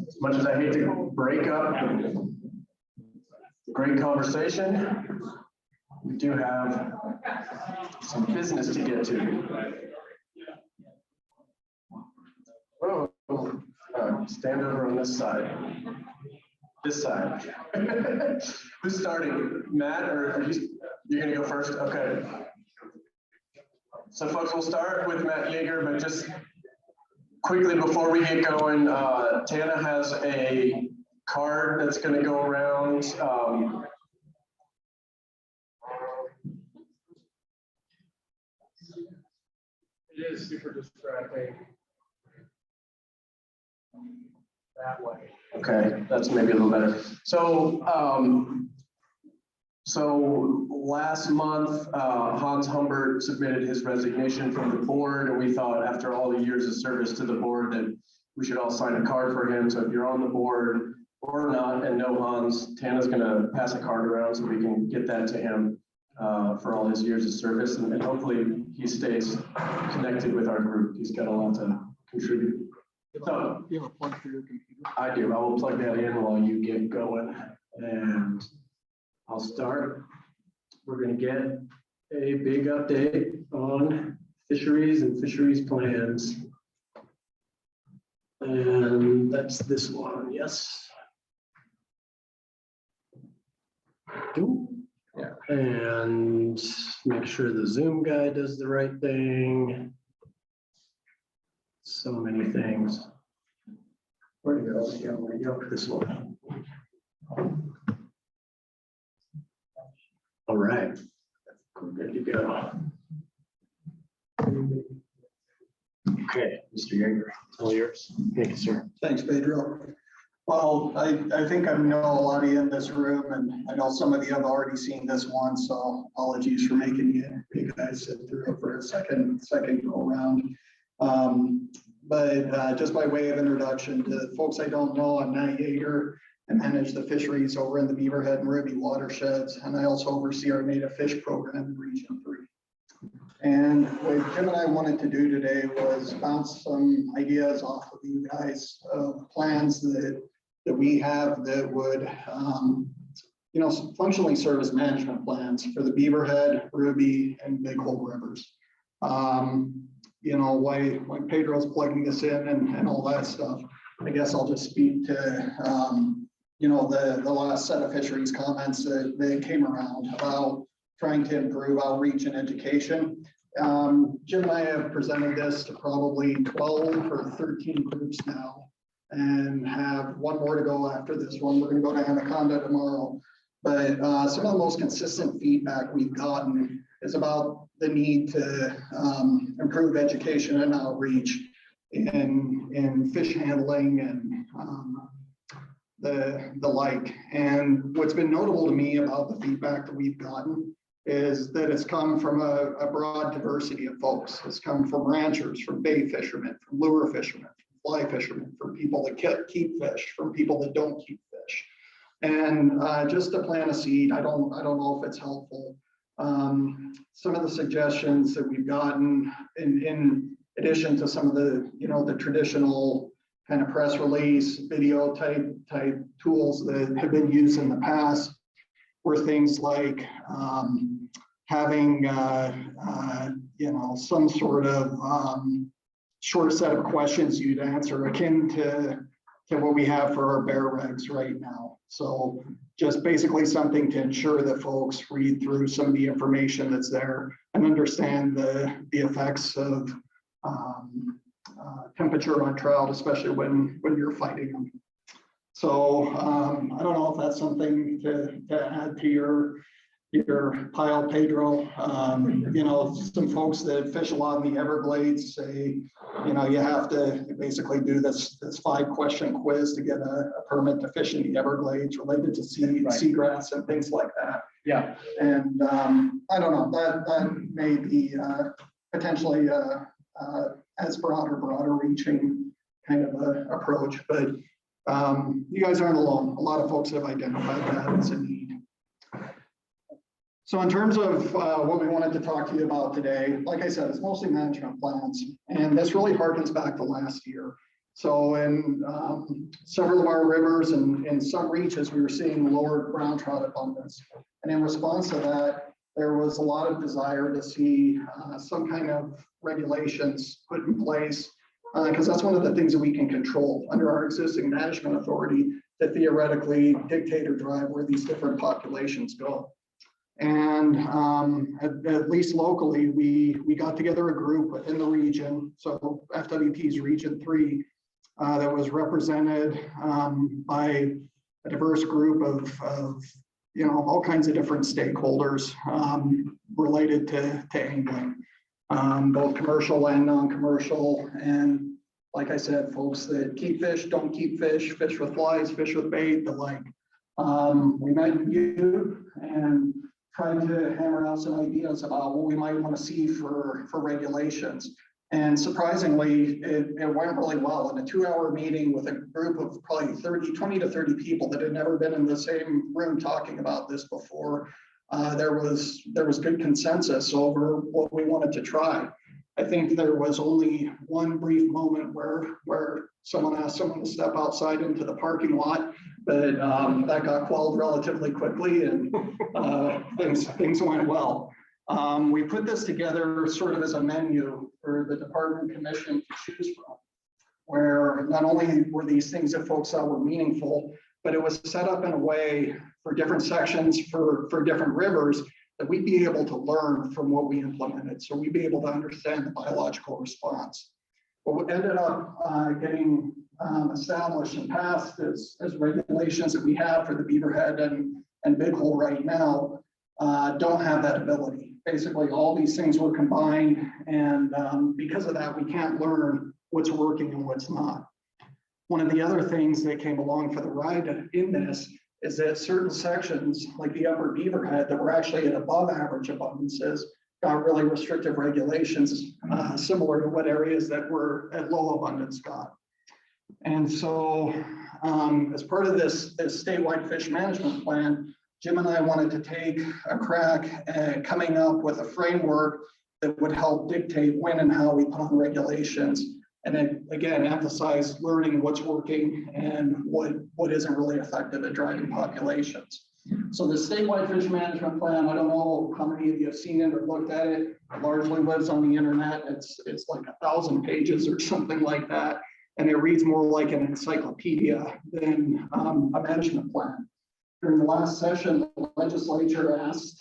As much as I hate to break up the great conversation, we do have some business to get to. Oh, stand over on this side. This side. Who's starting? Matt, or are you're gonna go first? Okay. So folks, we'll start with Matt Jaeger, but just quickly before we get going, Tana has a card that's gonna go around. It is super distracting. That way. Okay, that's maybe a little better. So, last month, Hans Humbert submitted his resignation from the board, and we thought after all the years of service to the board that we should all sign a card for him. So if you're on the board or not and know Hans, Tana's gonna pass a card around so we can get that to him for all his years of service, and hopefully he stays connected with our group. He's got a lot to contribute. So, You have a plug for your computer? I do. I will plug that in while you get going, and I'll start. We're going to get a big update on fisheries and fisheries plans. And that's this one, yes. Yeah. And make sure the Zoom guy does the right thing. So many things. Where to go? Yeah, where to go? This one. All right. We're good to go. Okay, Mr. Jaeger, all yours. Thank you, sir. Thanks, Pedro. Well, I think I know a lot of you in this room, and I know some of you have already seen this one, so apologies for making you guys sit through it for a second go around. But just by way of introduction to folks I don't know, I'm Matt Jaeger. I manage the fisheries over in the Beaverhead and Ruby watersheds, and I also oversee our native fish program in Region 3. And what Jim and I wanted to do today was bounce some ideas off of you guys of plans that we have that would, functionally serve as management plans for the Beaverhead, Ruby, and Big Hole rivers. Why Pedro's plugging this in and all that stuff, I guess I'll just speak to, the last set of fisheries comments that came around about trying to improve outreach and education. Jim and I have presented this to probably 12 or 13 groups now and have one more to go after this one. We're going to go to Anaconda tomorrow. But some of the most consistent feedback we've gotten is about the need to improve education and outreach in fish handling and the like. And what's been notable to me about the feedback that we've gotten is that it's come from a broad diversity of folks. It's come from ranchers, from bait fishermen, from lure fishermen, from fly fishermen, from people that keep fish, from people that don't keep fish. And just to plant a seed, I don't know if it's helpful. Some of the suggestions that we've gotten in addition to some of the, the traditional kind of press release, video type tools that have been used in the past were things like having, some sort of short set of questions you'd answer akin to what we have for our bear regs right now. So just basically something to ensure that folks read through some of the information that's there and understand the effects of temperature on trout, especially when you're fighting them. So I don't know if that's something to add to your pile, Pedro. Some folks that fish a lot in the Everglades say, you have to basically do this 5-question quiz to get a permit to fish in the Everglades related to seagrass and things like that. Yeah. And I don't know, that may be potentially as broader reaching kind of a approach, but you guys aren't alone. A lot of folks have identified that as a need. So in terms of what we wanted to talk to you about today, like I said, it's mostly management plans, and this really harkens back to last year. So in several of our rivers and in some reaches, we were seeing lower brown trout abundance. And in response to that, there was a lot of desire to see some kind of regulations put in place, because that's one of the things that we can control under our existing management authority to theoretically dictate or drive where these different populations go. And at least locally, we got together a group within the region, so FWP's Region 3, that was represented by a diverse group of all kinds of different stakeholders related to angling, both commercial and non-commercial. And like I said, folks that keep fish, don't keep fish, fish with flies, fish with bait, the like. We met with you and tried to hammer out some ideas about what we might want to see for regulations. And surprisingly, it went really well. In a 2-hour meeting with a group of probably 20 to 30 people that had never been in the same room talking about this before, there was good consensus over what we wanted to try. I think there was only one brief moment where someone asked someone to step outside into the parking lot, but that got quelled relatively quickly, and things went well. We put this together sort of as a menu for the department commission to choose from, where not only were these things that folks saw were meaningful, but it was set up in a way for different sections for different rivers that we'd be able to learn from what we implemented. So we'd be able to understand the biological response. What ended up getting established and passed as regulations that we have for the Beaverhead and Big Hole right now don't have that ability. Basically, all these things were combined, and because of that, we can't learn what's working and what's not. One of the other things that came along for the ride in this is that certain sections, like the upper Beaverhead, that were actually at above average abundances, got really restrictive regulations, similar to what areas that were at low abundance got. And so as part of this statewide fish management plan, Jim and I wanted to take a crack at coming up with a framework that would help dictate when and how we put on regulations. And then again, emphasize learning what's working and what isn't really effective at driving populations. So the statewide fish management plan, I don't know how many of you have seen it or looked at it. It largely lives on the internet. It's like 1,000 pages or something like that. And it reads more like an encyclopedia than a management plan. During the last session, the legislature asked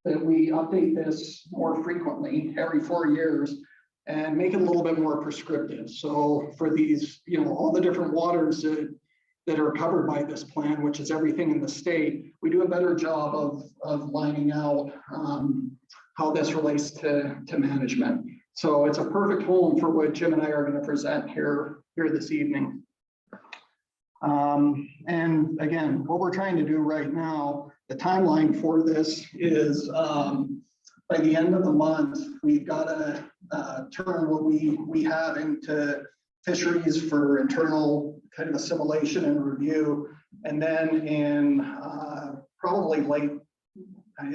that we update this more frequently, every 4 years, and make it a little bit more prescriptive. So for these, all the different waters that are covered by this plan, which is everything in the state, we do a better job of lining out how this relates to management. So it's a perfect home for what Jim and I are going to present here this evening. And again, what we're trying to do right now, the timeline for this is by the end of the month, we've got to turn what we have into fisheries for internal kind of assimilation and review. And then in probably late,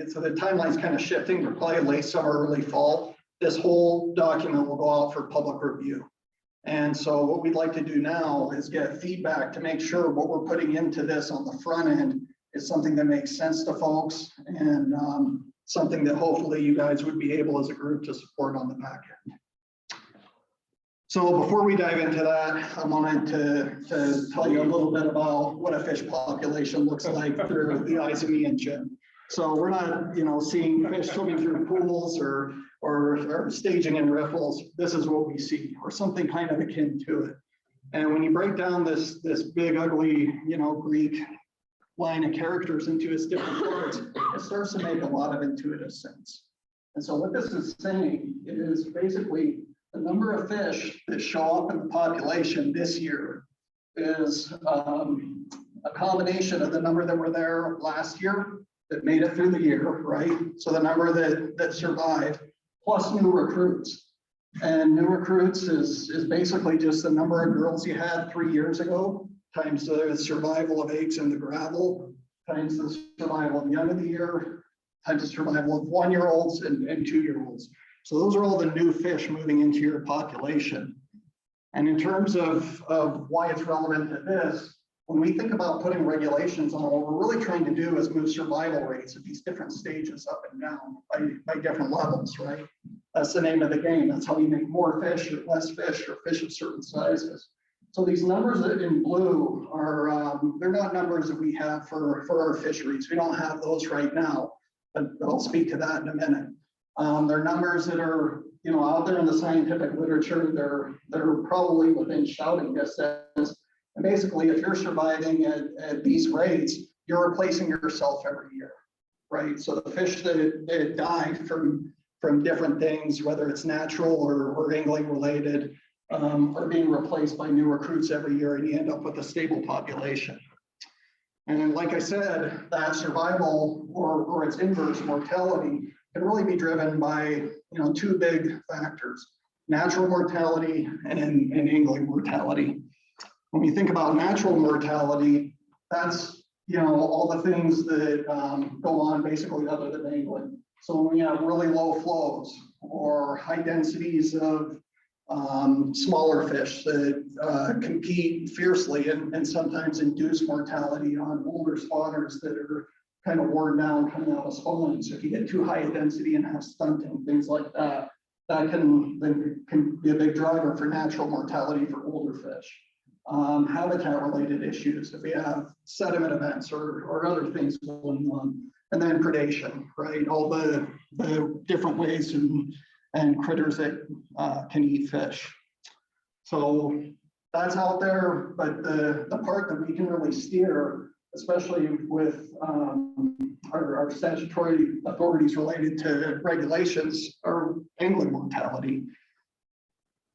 so the timeline's kind of shifting, but probably late summer, early fall, this whole document will go out for public review. And so what we'd like to do now is get feedback to make sure what we're putting into this on the front end is something that makes sense to folks, and something that hopefully you guys would be able as a group to support on the back end. So before we dive into that, I wanted to tell you a little bit about what a fish population looks like through the eyes of me and Jim. So we're not, seeing fish swimming through pools or staging in riffles. This is what we see, or something kind of akin to it. And when you break down this big, ugly, Greek line of characters into its different parts, it starts to make a lot of intuitive sense. And so what this is saying is basically the number of fish that show up in the population this year is a combination of the number that were there last year that made it through the year, right? So the number that survived, plus new recruits. And new recruits is basically just the number of girls you had 3 years ago, times the survival of eggs in the gravel, times the survival of young of the year, time to survival of 1-year-olds and 2-year-olds. So those are all the new fish moving into your population. And in terms of why it's relevant to this, when we think about putting regulations on, what we're really trying to do is move survival rates at these different stages up and down by different levels, right? That's the name of the game. That's how you make more fish or less fish or fish of certain sizes. So these numbers that in blue are, they're not numbers that we have for our fisheries. We don't have those right now, but I'll speak to that in a minute. They're numbers that are, you know, out there in the scientific literature. They're probably within shouting distance. And basically, if you're surviving at these rates, you're replacing yourself every year, right? So the fish that die from different things, whether it's natural or angling related, are being replaced by new recruits every year, and you end up with a stable population. And like I said, that survival or its inverse mortality can really be driven by, you know, 2 big factors: natural mortality and angling mortality. When we think about natural mortality, that's, you know, all the things that go on basically other than angling. So when we have really low flows or high densities of smaller fish that compete fiercely and sometimes induce mortality on older spawners that are kind of worn down coming out of spawning. So if you get too high a density and have stunting, things like that, that can be a big driver for natural mortality for older fish. Habitat related issues, if we have sediment events or other things going on, and then predation, right? All the different ways and critters that can eat fish. So that's out there, but the part that we can really steer, especially with our statutory authorities related to regulations, are angling mortality.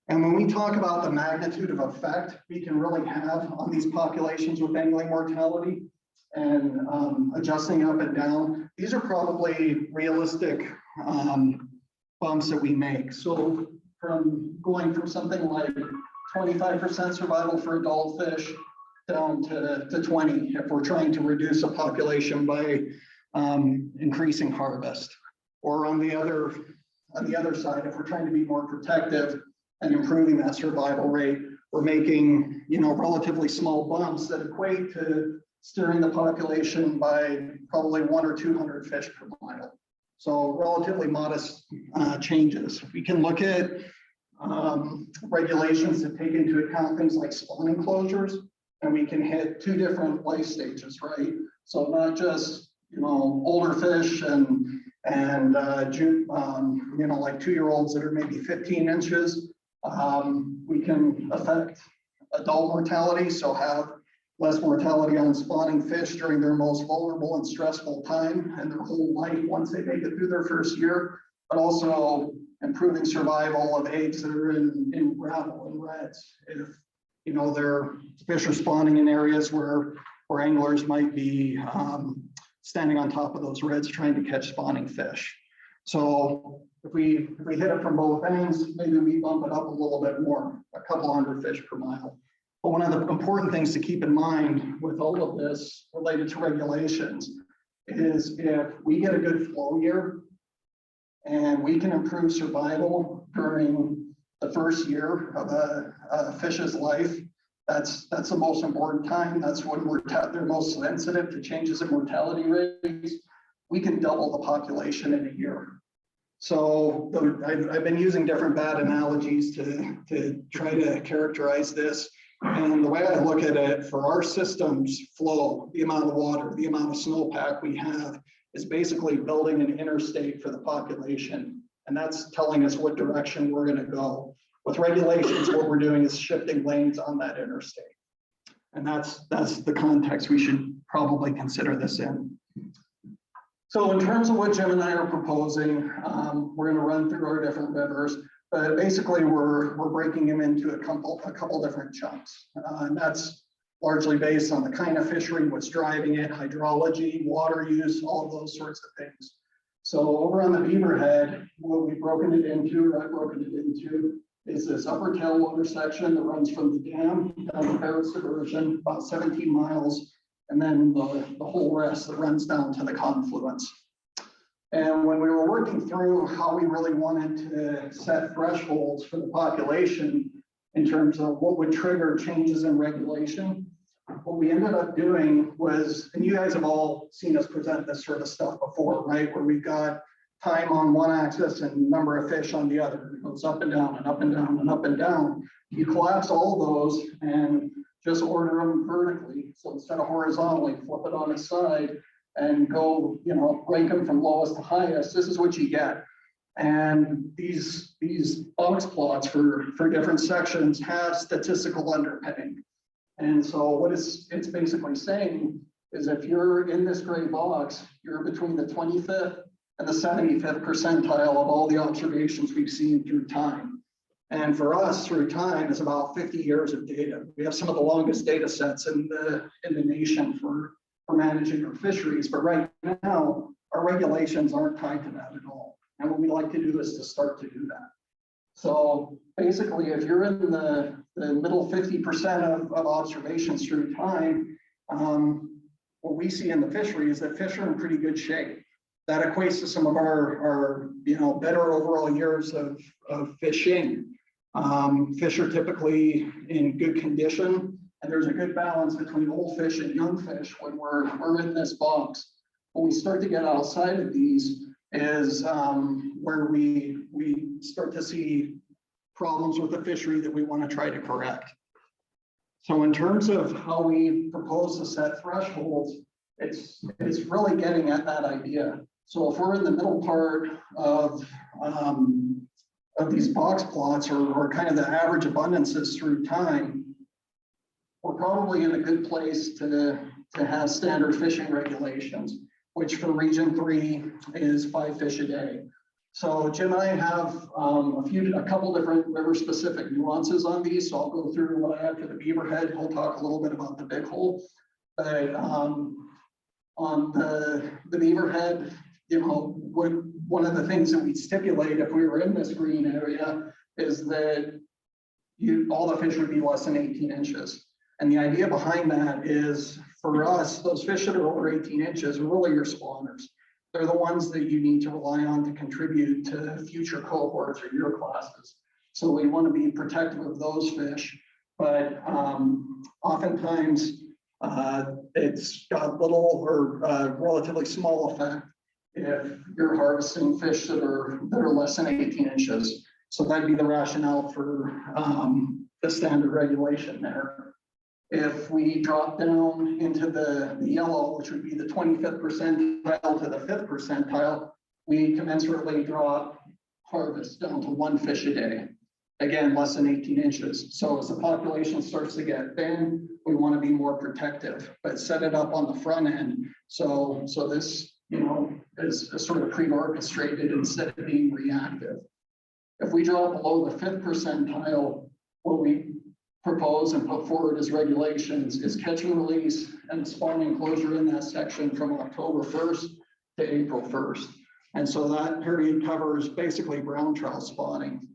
And when we talk about the magnitude of effect we can really have on these populations with angling mortality and adjusting up and down, these are probably realistic bumps that we make. So from going from something like 25% survival for adult fish down to 20 if we're trying to reduce a population by increasing harvest. Or on the other side, if we're trying to be more protective and improving that survival rate, we're making, you know, relatively small bumps that equate to steering the population by probably 100 or 200 fish per mile. So relatively modest changes. We can look at regulations that take into account things like spawning closures, and we can hit 2 different life stages, right? So not just, you know, older fish and you know, like 2-year-olds that are maybe 15 inches. We can affect adult mortality, so have less mortality on spawning fish during their most vulnerable and stressful time and their whole life once they make it through their first year, but also improving survival of eggs that are in gravel and reds. If, you know, their fish are spawning in areas where anglers might be standing on top of those reds trying to catch spawning fish. So if we hit it from both ends, maybe we bump it up a little bit more, a couple hundred fish per mile. But one of the important things to keep in mind with all of this related to regulations is if we get a good flow year and we can improve survival during the first year of a fish's life, that's the most important time. That's when they're most sensitive to changes in mortality rates. We can double the population in a year. So I've been using different bad analogies to try to characterize this. And the way I look at it, for our system's flow, the amount of water, the amount of snowpack we have is basically building an interstate for the population. And that's telling us what direction we're going to go. With regulations, what we're doing is shifting lanes on that interstate. And that's the context we should probably consider this in. So in terms of what Jim and I are proposing, we're going to run through our different rivers, but basically we're breaking them into a couple different chunks. And that's largely based on the kind of fishery, what's driving it, hydrology, water use, all of those sorts of things. So over on the Beaverhead, what we've broken it into is this upper tailwater section that runs from the dam down to Barrett's diversion, about 17 miles, and then the whole rest that runs down to the confluence. And when we were working through how we really wanted to set thresholds for the population in terms of what would trigger changes in regulation, what we ended up doing was, and you guys have all seen us present this sort of stuff before, right? Where we've got time on one axis and number of fish on the other. It goes up and down and up and down and up and down. You collapse all those and just order them vertically. So instead of horizontally, flip it on its side and go, you know, rank them from lowest to highest. This is what you get. And these box plots for different sections have statistical underpinning. And so what it's basically saying is if you're in this gray box, you're between the 25th and the 75th percentile of all the observations we've seen through time. And for us, through time is about 50 years of data. We have some of the longest data sets in the nation for managing our fisheries, but right now our regulations aren't tied to that at all. And what we like to do is to start to do that. So basically, if you're in the middle 50% of observations through time, what we see in the fishery is that fish are in pretty good shape. That equates to some of our better overall years of fishing. Fish are typically in good condition, and there's a good balance between old fish and young fish when we're in this box. When we start to get outside of these is where we start to see problems with the fishery that we want to try to correct. So in terms of how we propose to set thresholds, it's really getting at that idea. So if we're in the middle part of these box plots or kind of the average abundances through time, we're probably in a good place to have standard fishing regulations, which for region 3 is 5 fish a day. So Jim and I have a couple different river specific nuances on these. So I'll go through what I have for the Beaverhead. He'll talk a little bit about the big hole. But on the Beaverhead, one of the things that we stipulate if we were in this green area is that all the fish would be less than 18 inches. And the idea behind that is for us, those fish that are over 18 inches are really your spawners. They're the ones that you need to rely on to contribute to future cohorts or year classes. So we want to be protective of those fish, but oftentimes it's got little or relatively small effect if you're harvesting fish that are less than 18 inches. So that'd be the rationale for the standard regulation there. If we drop down into the yellow, which would be the 25th percentile to the 5th percentile, we commensurately drop harvest down to 1 fish a day. Again, less than 18 inches. So as the population starts to get thin, we want to be more protective, but set it up on the front end. So this, is sort of pre-orchestrated instead of being reactive. If we drop below the 5th percentile, what we propose and put forward as regulations is catch and release and spawning closure in that section from October 1st to April 1st. And so that period covers basically brown trout spawning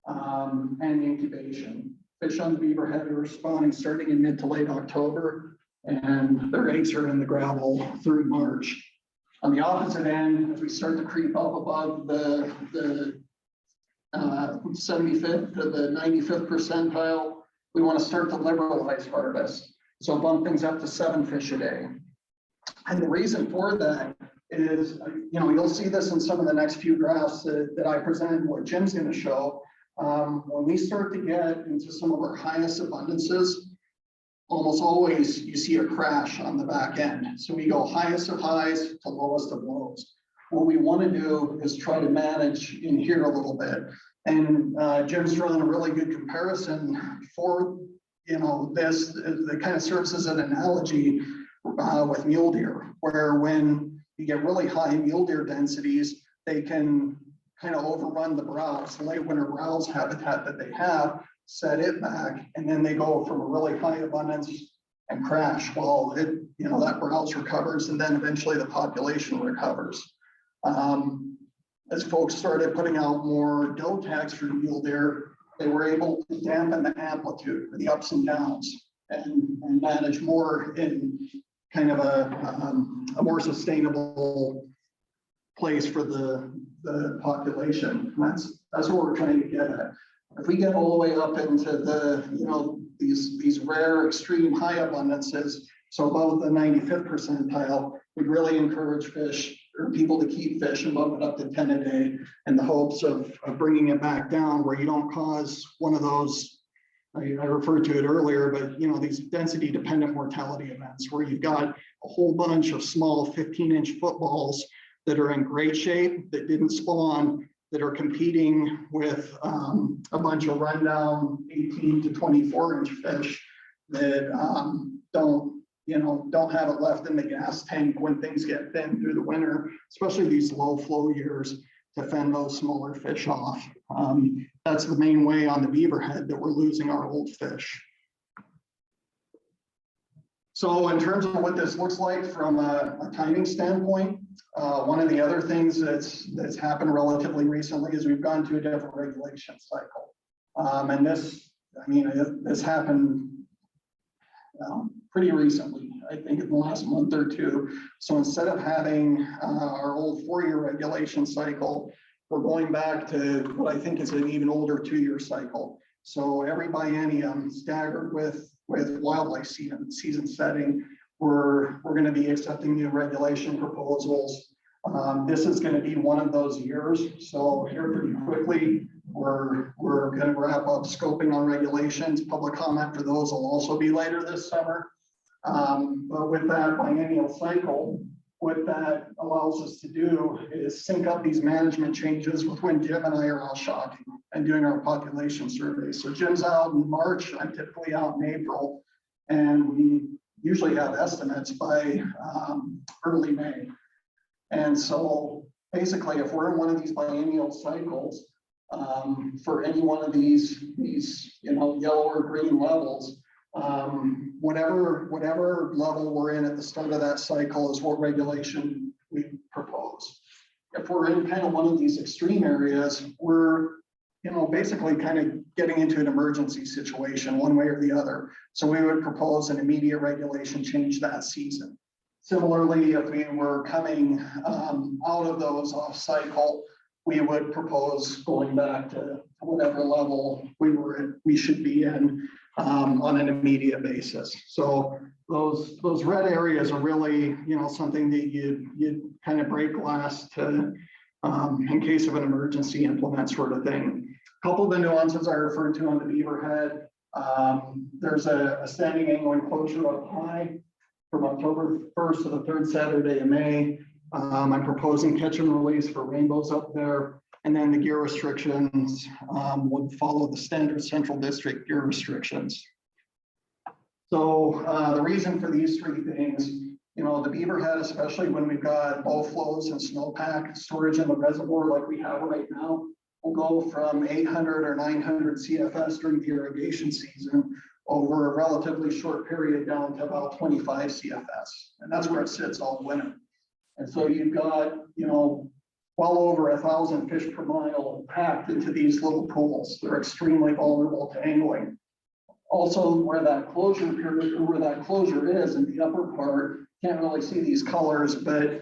and incubation. Fish on the Beaverhead are spawning starting in mid to late October, and their eggs are in the gravel through March. On the opposite end, as we start to creep up above the 75th to the 95th percentile, we want to start to liberalize harvest. So bump things up to 7 fish a day. And the reason for that is, you'll see this in some of the next few graphs that I present, what Jim's going to show. When we start to get into some of our highest abundances, almost always you see a crash on the back end. So we go highest of highs to lowest of lows. What we want to do is try to manage in here a little bit. And Jim's drawn a really good comparison for, this that kind of serves as an analogy with mule deer, where when you get really high mule deer densities, they can kind of overrun the browse, late winter browse habitat that they have, set it back, and then they go from a really high abundance and crash while that browse recovers, and then eventually the population recovers. As folks started putting out more doe tags for mule deer, they were able to dampen the amplitude, the ups and downs, and manage more in kind of a more sustainable place for the population. And that's what we're trying to get at. If we get all the way up into the, these rare extreme high abundances, so above the 95th percentile, we'd really encourage fish or people to keep fish and bump it up to 10 a day in the hopes of bringing it back down where you don't cause one of those, I referred to it earlier, but these density dependent mortality events where you've got a whole bunch of small 15-inch footballs that are in great shape, that didn't spawn, that are competing with a bunch of rundown 18 to 24-inch fish that don't have it left in the gas tank when things get thin through the winter, especially these low flow years, to fend those smaller fish off. That's the main way on the Beaverhead that we're losing our old fish. So in terms of what this looks like from a timing standpoint, one of the other things that's happened relatively recently is we've gone to a different regulation cycle. And this happened pretty recently, I think in the last month or two. So instead of having our old 4-year regulation cycle, we're going back to what I think is an even older 2-year cycle. So every biennium staggered with wildlife season setting, we're going to be accepting new regulation proposals. This is going to be one of those years. So here pretty quickly, we're going to wrap up scoping on regulations. Public comment for those will also be later this summer. But with that biennial cycle, what that allows us to do is sync up these management changes with when Jim and I are out shopping and doing our population surveys. So Jim's out in March, I'm typically out in April, and we usually have estimates by early May. And so basically, if we're in one of these biennial cycles, for any one of these yellow or green levels, whatever level we're in at the start of that cycle is what regulation we propose. If we're in kind of one of these extreme areas, we're basically kind of getting into an emergency situation one way or the other. So we would propose an immediate regulation change that season. Similarly, if we were coming out of those off cycle, we would propose going back to whatever level we should be in on an immediate basis. So those red areas are really something that you'd kind of break glass to in case of an emergency implement sort of thing. A couple of the nuances I referred to on the Beaverhead. There's a standing angle enclosure up high from October 1st to the 3rd Saturday of May. I'm proposing catch and release for rainbows up there. And then the gear restrictions would follow the standard central district gear restrictions. So the reason for these 3 things, the Beaverhead, especially when we've got low flows and snowpack storage in the reservoir like we have right now, will go from 800 or 900 CFS during the irrigation season over a relatively short period down to about 25 CFS. And that's where it sits all winter. And so you've got, well over 1,000 fish per mile packed into these little pools. They're extremely vulnerable to angling. Also, where that closure is in the upper part, can't really see these colors, but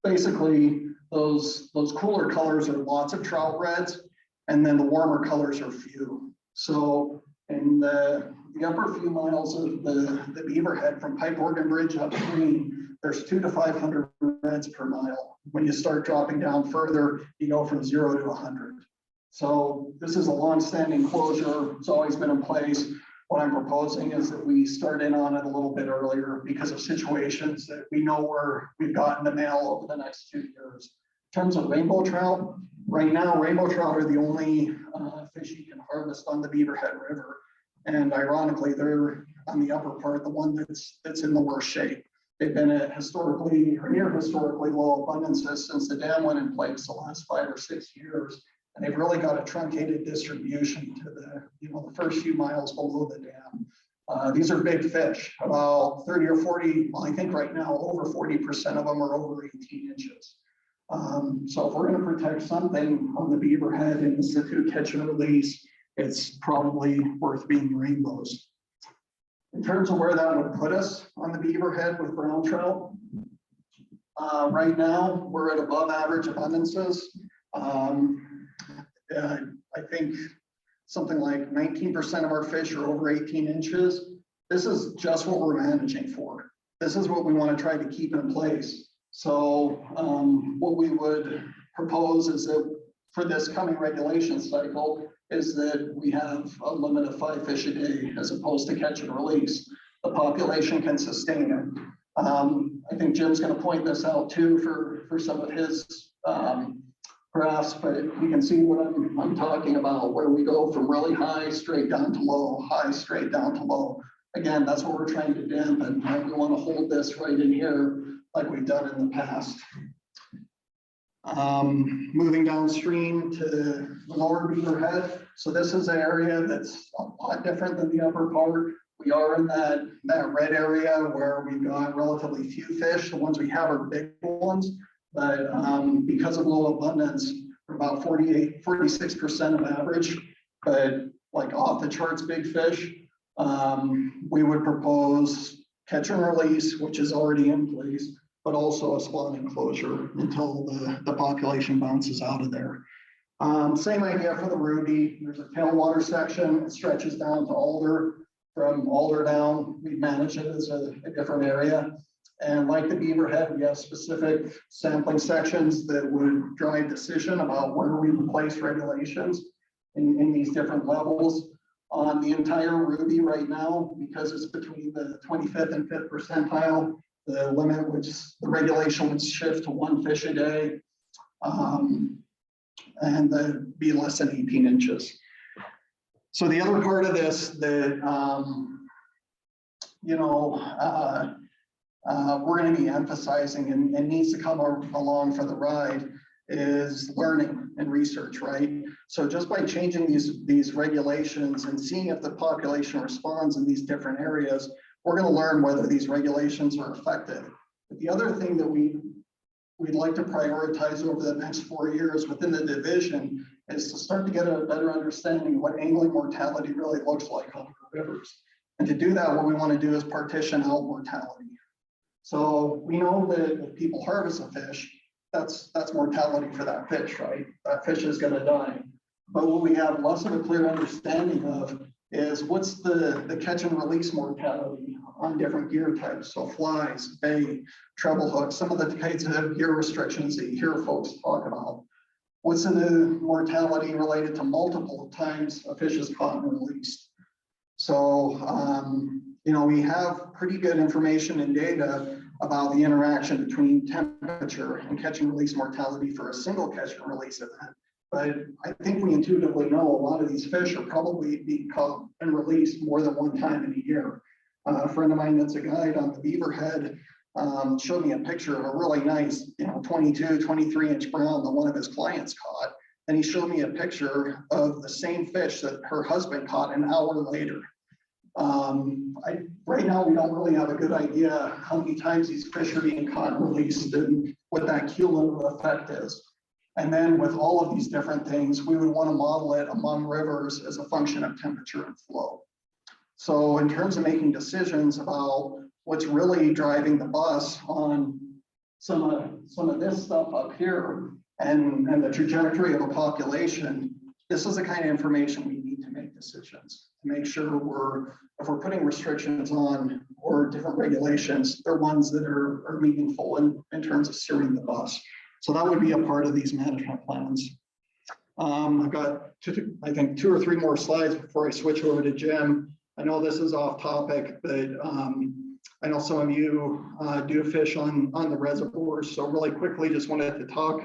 basically those cooler colors are lots of trout reds, and then the warmer colors are few. So in the upper few miles of the Beaverhead from Pipe Organ Bridge upstream, there's 200 to 500 reds per mile. When you start dropping down further, you go from 0 to 100. So this is a long-standing closure. It's always been in place. What I'm proposing is that we start in on it a little bit earlier because of situations that we know we've got in the mail over the next 2 years. In terms of rainbow trout, right now, rainbow trout are the only fish you can harvest on the Beaverhead River. And ironically, they're on the upper part, the one that's in the worst shape. They've been at historically or near historically low abundances since the dam went in place the last 5 or 6 years. And they've really got a truncated distribution to the first few miles below the dam. These are big fish, about 30 or 40, well, I think right now over 40% of them are over 18 inches. So if we're going to protect something on the Beaverhead and institute catch and release, it's probably worth being rainbows. In terms of where that would put us on the Beaverhead with brown trout, Right now, we're at above average abundances. I think something like 19% of our fish are over 18 inches. This is just what we're managing for. This is what we want to try to keep in place. So what we would propose is that for this coming regulation cycle is that we have a limit of 5 fish a day as opposed to catch and release. The population can sustain it. I think Jim's going to point this out too for some of his graphs, but you can see what I'm talking about, where we go from really high straight down to low, high straight down to low. Again, that's what we're trying to dampen. We want to hold this right in here like we've done in the past. Moving downstream to the lower Beaverhead. So this is an area that's a lot different than the upper part. We are in that red area where we've got relatively few fish. The ones we have are big ones, but because of low abundance, we're about 46% of average, but like off the charts big fish. We would propose catch and release, which is already in place, but also a spawning closure until the population bounces out of there. Same idea for the ruby. There's a tailwater section. It stretches down to Alder. From Alder down, we manage it as a different area. And like the Beaverhead, we have specific sampling sections that would drive decision about where we would place regulations in these different levels. On the entire ruby right now, because it's between the 25th and 5th percentile, the limit, which the regulation would shift to 1 fish a day, and be less than 18 inches. So the other part of this that, we're going to be emphasizing and needs to come along for the ride is learning and research, right? So just by changing these regulations and seeing if the population responds in these different areas, we're going to learn whether these regulations are effective. But the other thing that we'd like to prioritize over the next 4 years within the division is to start to get a better understanding of what angling mortality really looks like on our rivers. And to do that, what we want to do is partition out mortality. So we know that if people harvest a fish, that's mortality for that fish, right? That fish is going to die. But what we have less of a clear understanding of is what's the catch and release mortality on different gear types. So flies, bait, treble hooks, some of the kinds of gear restrictions that you hear folks talk about. What's in the mortality related to multiple times a fish is caught and released? So, we have pretty good information and data about the interaction between temperature and catch and release mortality for a single catch and release event. But I think we intuitively know a lot of these fish are probably being caught and released more than one time in a year. A friend of mine that's a guide on the Beaverhead showed me a picture of a really nice, 22, 23 inch brown that one of his clients caught. And he showed me a picture of the same fish that her husband caught an hour later. Right now, we don't really have a good idea how many times these fish are being caught and released and what that cumulative effect is. And then with all of these different things, we would want to model it among rivers as a function of temperature and flow. So in terms of making decisions about what's really driving the bus on some of this stuff up here and the trajectory of a population, this is the kind of information we need to make decisions, to make sure if we're putting restrictions on or different regulations, they're ones that are meaningful in terms of steering the bus. So that would be a part of these management plans. I've got, I think, 2 or 3 more slides before I switch over to Jim. I know this is off topic, but I know some of you do fish on the reservoirs. So really quickly, just wanted to talk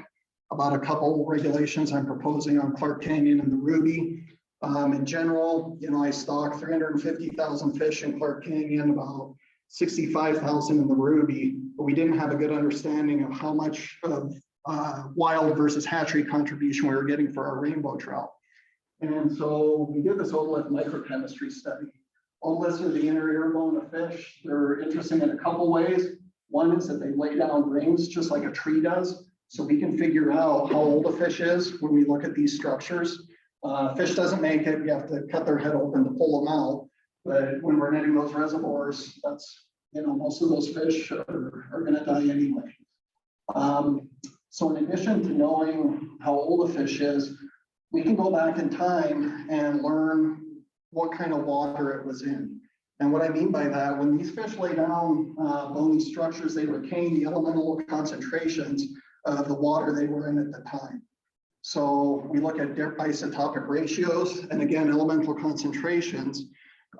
about a couple regulations I'm proposing on Clark Canyon and the Ruby. In general, I stock 350,000 fish in Clark Canyon, about 65,000 in the Ruby, but we didn't have a good understanding of how much of wild versus hatchery contribution we were getting for our rainbow trout. And so we did this otolith microchemistry study. Otoliths are the inner ear bone of fish. They're interesting in a couple ways. One is that they lay down rings just like a tree does. So we can figure out how old a fish is when we look at these structures. Fish doesn't make it, we have to cut their head open to pull them out. But when we're netting those reservoirs, that's, most of those fish are going to die anyway. So in addition to knowing how old a fish is, we can go back in time and learn what kind of water it was in. And what I mean by that, when these fish lay down bony structures, they retain the elemental concentrations of the water they were in at the time. So we look at isotopic ratios and again, elemental concentrations.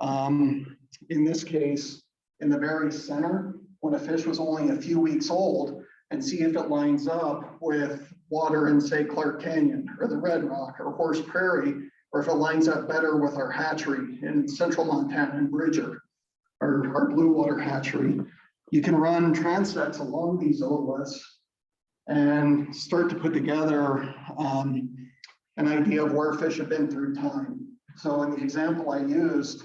In this case, in the very center, when a fish was only a few weeks old, and see if it lines up with water in, say, Clark Canyon or the Red Rock or Horse Prairie, or if it lines up better with our hatchery in central Montana and Bridger, our blue water hatchery. You can run transects along these otoliths and start to put together an idea of where fish have been through time. So in the example I used,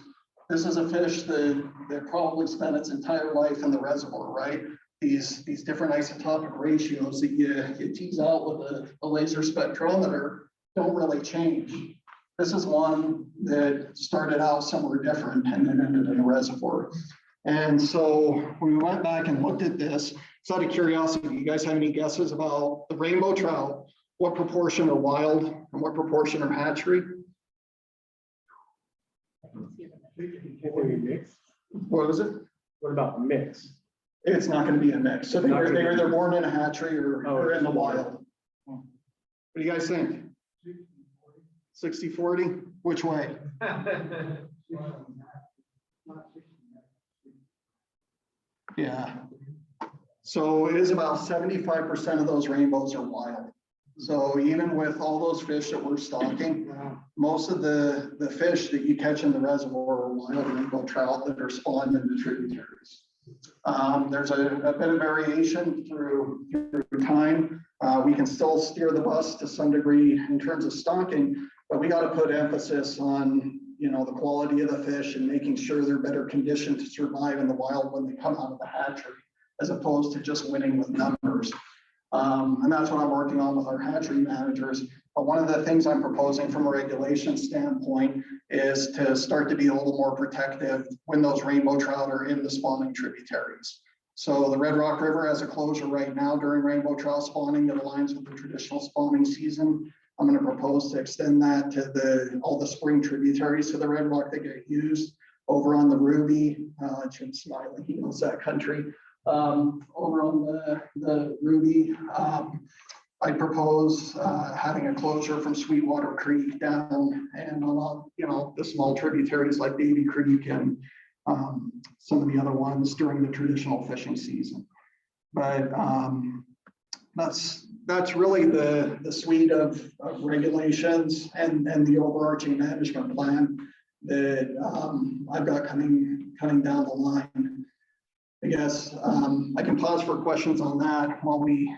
this is a fish that probably spent its entire life in the reservoir, right? These different isotopic ratios that you tease out with a laser spectrometer don't really change. This is one that started out somewhere different and then ended in a reservoir. And so when we went back and looked at this, it's out of curiosity, you guys have any guesses about the rainbow trout? What proportion are wild and what proportion are hatchery? What was it? What about mix? It's not going to be a mix. So they're either born in a hatchery or in the wild. What do you guys think? 60-40? Which way? Yeah. So it is about 75% of those rainbows are wild. So even with all those fish that we're stocking, most of the fish that you catch in the reservoir are wild rainbow trout that are spawned in the tributaries. There's a bit of variation through time. We can still steer the bus to some degree in terms of stocking, but we got to put emphasis on, you know, the quality of the fish and making sure they're better conditioned to survive in the wild when they come out of the hatchery, as opposed to just winning with numbers. And that's what I'm working on with our hatchery managers. But one of the things I'm proposing from a regulation standpoint is to start to be a little more protective when those rainbow trout are in the spawning tributaries. So the Red Rock River has a closure right now during rainbow trout spawning that aligns with the traditional spawning season. I'm going to propose to extend that to all the spring tributaries to the Red Rock that get used over on the Ruby. Jim's smiling, he knows that country. Over on the Ruby, I propose having a closure from Sweetwater Creek down and along, you know, the small tributaries like Baby Creek and some of the other ones during the traditional fishing season. But that's really the suite of regulations and the overarching management plan that I've got coming down the line. I guess I can pause for questions on that while we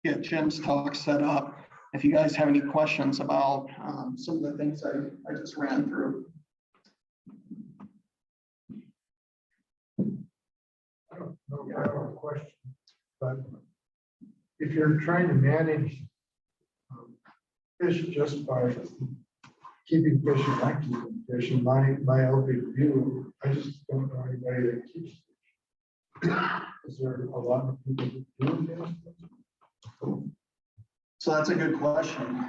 get Jim's talk set up. If you guys have any questions about some of the things I just ran through. I don't know if I have a question, but if you're trying to manage fish just by keeping fish and not keeping fish, in my open view, I just don't know anybody that keeps fish. Is there a lot of people doing this? So that's a good question.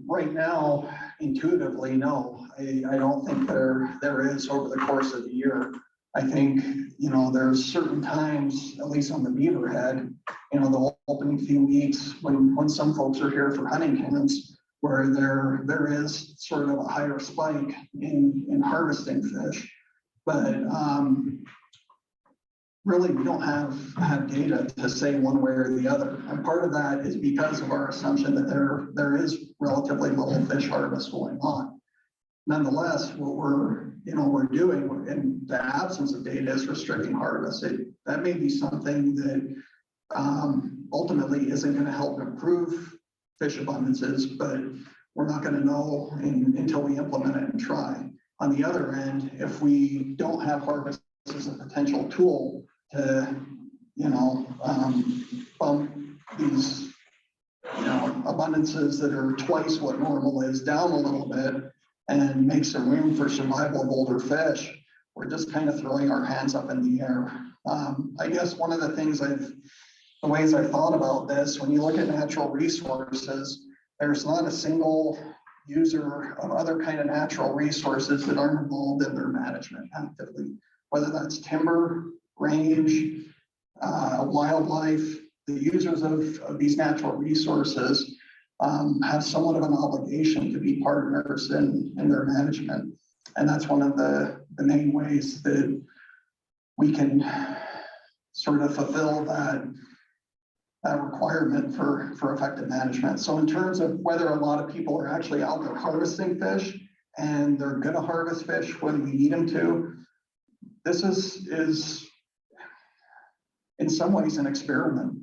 Right now, intuitively, no, I don't think there is over the course of the year. I think, you know, there's certain times, at least on the Beaverhead, you know, the opening few weeks when some folks are here for hunting camps, where there is sort of a higher spike in harvesting fish. But really, we don't have data to say one way or the other. And part of that is because of our assumption that there is relatively little fish harvest going on. Nonetheless, what we're doing in the absence of data is restricting harvest. That may be something that ultimately isn't going to help improve fish abundances, but we're not going to know until we implement it and try. On the other end, if we don't have harvest as a potential tool to, bump these, abundances that are twice what normal is down a little bit and make some room for survival of older fish, we're just kind of throwing our hands up in the air. I guess one of the things I've the ways I thought about this, when you look at natural resources, there's not a single user of other kind of natural resources that aren't involved in their management actively, whether that's timber, range, wildlife. The users of these natural resources have somewhat of an obligation to be partners in their management. And that's one of the main ways that we can sort of fulfill that requirement for effective management. So in terms of whether a lot of people are actually out there harvesting fish and they're going to harvest fish when we need them to, this is in some ways an experiment.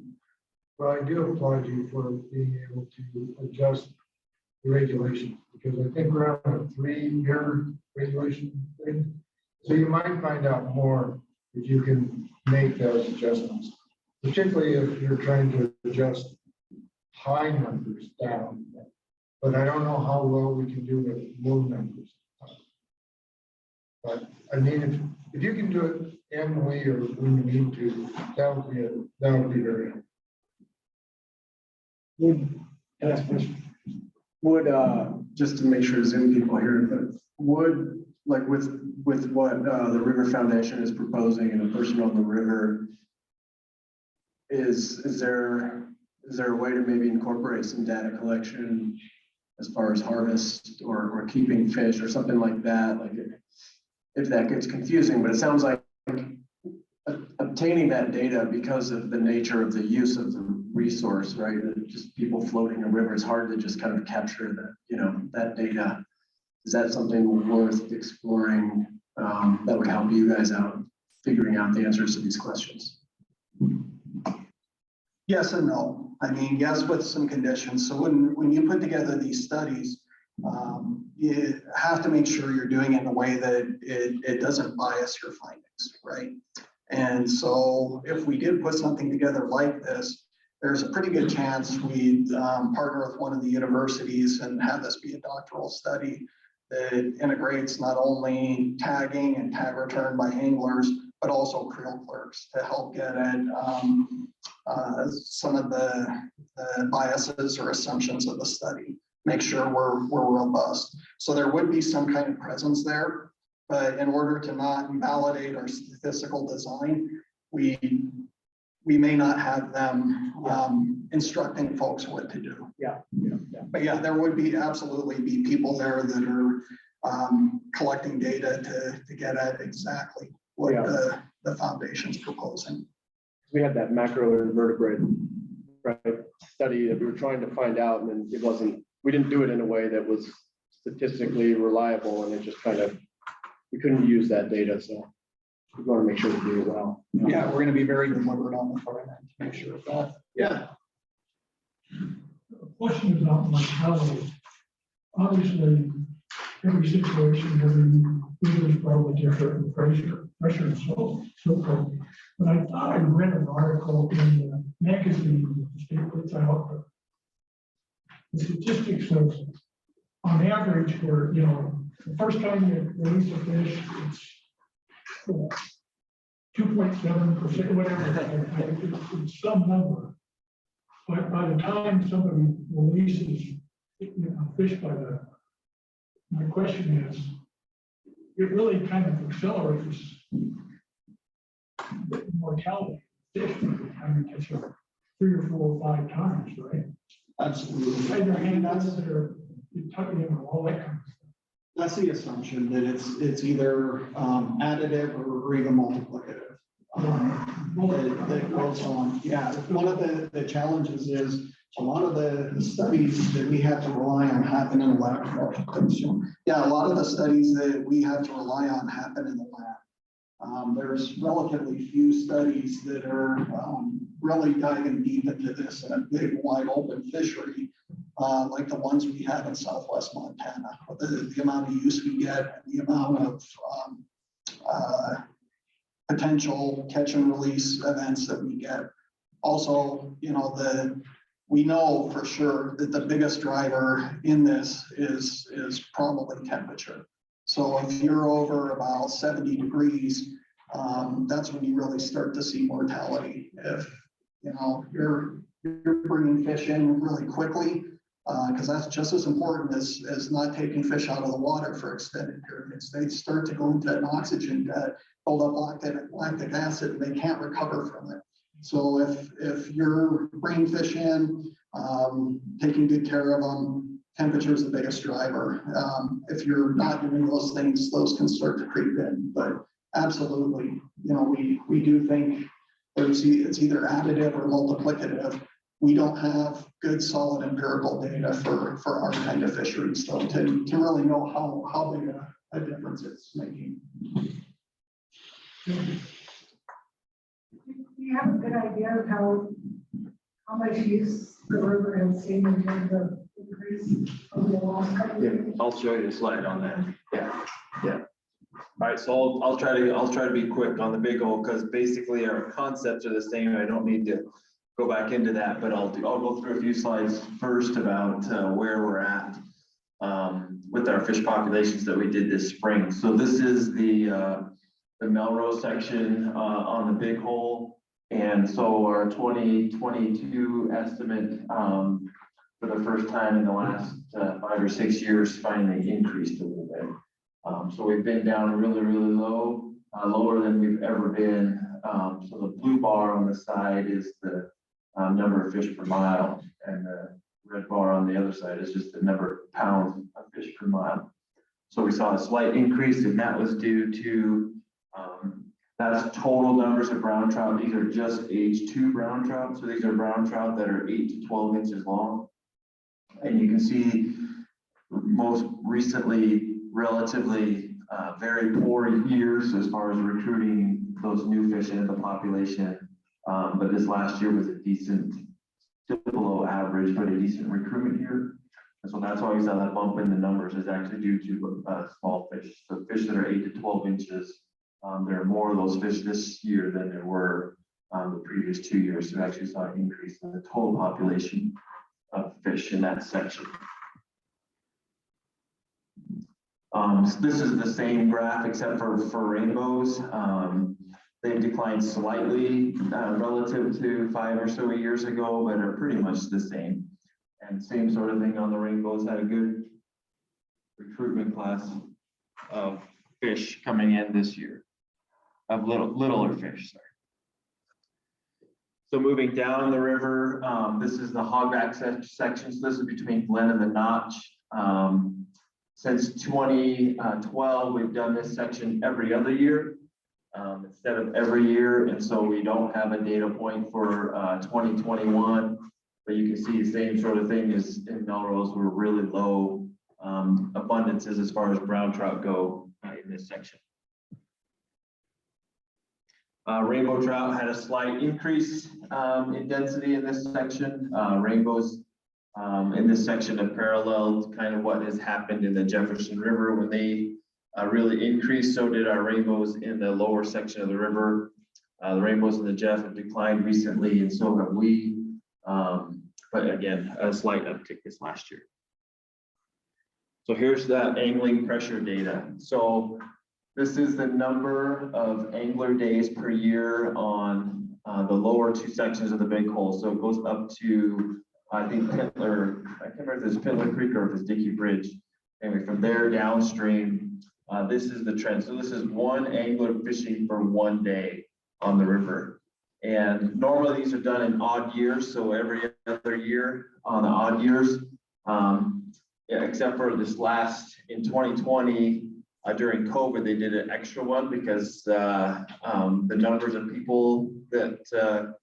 Well, I do applaud you for being able to adjust the regulations, because I think we're on a 3-year regulation thing. So you might find out more if you can make those adjustments, particularly if you're trying to adjust high numbers down. But I don't know how well we can do with low numbers. But I mean, if you can do it annually or when you need to, that would be very helpful. Would, just to make sure Zoom people hear, but would, like with what the River Foundation is proposing and the person on the river, is there a way to maybe incorporate some data collection as far as harvest or keeping fish or something like that? Like if that gets confusing, but it sounds like obtaining that data because of the nature of the use of the resource, right? Just people floating a river, it's hard to just kind of capture that, that data. Is that something worth exploring that would help you guys out figuring out the answers to these questions? Yes and no. I mean, yes, with some conditions. So when you put together these studies, you have to make sure you're doing it in a way that it doesn't bias your findings, right? And so if we did put something together like this, there's a pretty good chance we'd partner with one of the universities and have this be a doctoral study that integrates not only tagging and tag return by anglers, but also creel clerks to help get at some of the biases or assumptions of the study, make sure we're robust. So there would be some kind of presence there, but in order to not invalidate our statistical design, we may not have them instructing folks what to do. Yeah. But yeah, there would be absolutely be people there that are collecting data to get at exactly what the foundation's proposing. We had that macro invertebrate study that we were trying to find out, and then we didn't do it in a way that was statistically reliable, and it just kind of, we couldn't use that data, so we want to make sure we do it well. Yeah, we're going to be very deliberate on the front end to make sure of that. Yeah. Question about mortality. Obviously, every situation, every river is probably different in pressure and so forth. But I thought I read an article in the magazine that the state puts out. The statistics of, on average, where the first time you release a fish, it's 2.7%, whatever. It's some number. But by the time somebody releases fish my question is, it really kind of accelerates mortality. Fish by the time you catch it 3 or 4 or 5 times, right? Absolutely. All that kind of stuff. That's the assumption that it's either additive or even multiplicative. That goes on. Yeah, one of the challenges is a lot of the studies that we have to rely on happen in the lab. Yeah, a lot of the studies that we have to rely on happen in the lab. There's relatively few studies that are really diving deep into this in a big, wide open fishery, like the ones we have in Southwest Montana. The amount of use we get, the amount of potential catch and release events that we get. Also, we know for sure that the biggest driver in this is probably temperature. So if you're over about 70 degrees, that's when you really start to see mortality. you know, you're bringing fish in really quickly, because that's just as important as not taking fish out of the water for extended periods. They start to go into an oxygen debt, build up lactic acid, and they can't recover from it. So if you're bringing fish in, taking good care of them, temperature is the biggest driver. If you're not doing those things, those can start to creep in. But absolutely, you know, we do think it's either additive or multiplicative. We don't have good solid empirical data for our kind of fisheries, though, to really know how big a difference it's making. Do you have a good idea of how much use the river has seen in terms of increase over the last couple of years? I'll show you a slide on that. Yeah. All right, so I'll try to be quick on the big hole, because basically our concepts are the same. I don't need to go back into that, but I'll go through a few slides first about where we're at with our fish populations that we did this spring. So this is the Melrose section on the big hole. And so our 2022 estimate for the first time in the last 5 or 6 years finally increased a little bit. So we've been down really, really low, lower than we've ever been. So the blue bar on the side is the number of fish per mile, and the red bar on the other side is just the number of pounds of fish per mile. So we saw a slight increase, and that was due to that's total numbers of brown trout. These are just age 2 brown trout. So these are brown trout that are 8 to 12 inches long. And you can see most recently relatively very poor years as far as recruiting those new fish into the population. But this last year was a decent, still below average, but a decent recruitment year. And so that's why we saw that bump in the numbers is actually due to small fish. So fish that are 8 to 12 inches, there are more of those fish this year than there were the previous 2 years. So we actually saw an increase in the total population of fish in that section. So this is the same graph except for rainbows. They've declined slightly relative to 5 or so years ago, but are pretty much the same. And same sort of thing on the rainbows, had a good recruitment class of fish coming in this year, of littler fish, sorry. So moving down the river, this is the hogback section. So this is between Glen and the Notch. Since 2012, we've done this section every other year instead of every year. And so we don't have a data point for 2021, but you can see the same sort of thing as in Melrose. We're really low abundances as far as brown trout go in this section. Rainbow trout had a slight increase in density in this section. Rainbows in this section have paralleled kind of what has happened in the Jefferson River when they really increased. So did our rainbows in the lower section of the river. The rainbows in the Jeff have declined recently, and so have we. But again, a slight uptick this last year. So here's that angling pressure data. So this is the number of angler days per year on the lower 2 sections of the big hole. So it goes up to, I think, Pintler, I can't remember if it's Pintler Creek or if it's Dickey Bridge. Anyway, from there downstream, this is the trend. So this is one angler fishing for 1 day on the river. And normally these are done in odd years. So every other year on the odd years, except for this last in 2020, during COVID, they did an extra one because the numbers of people that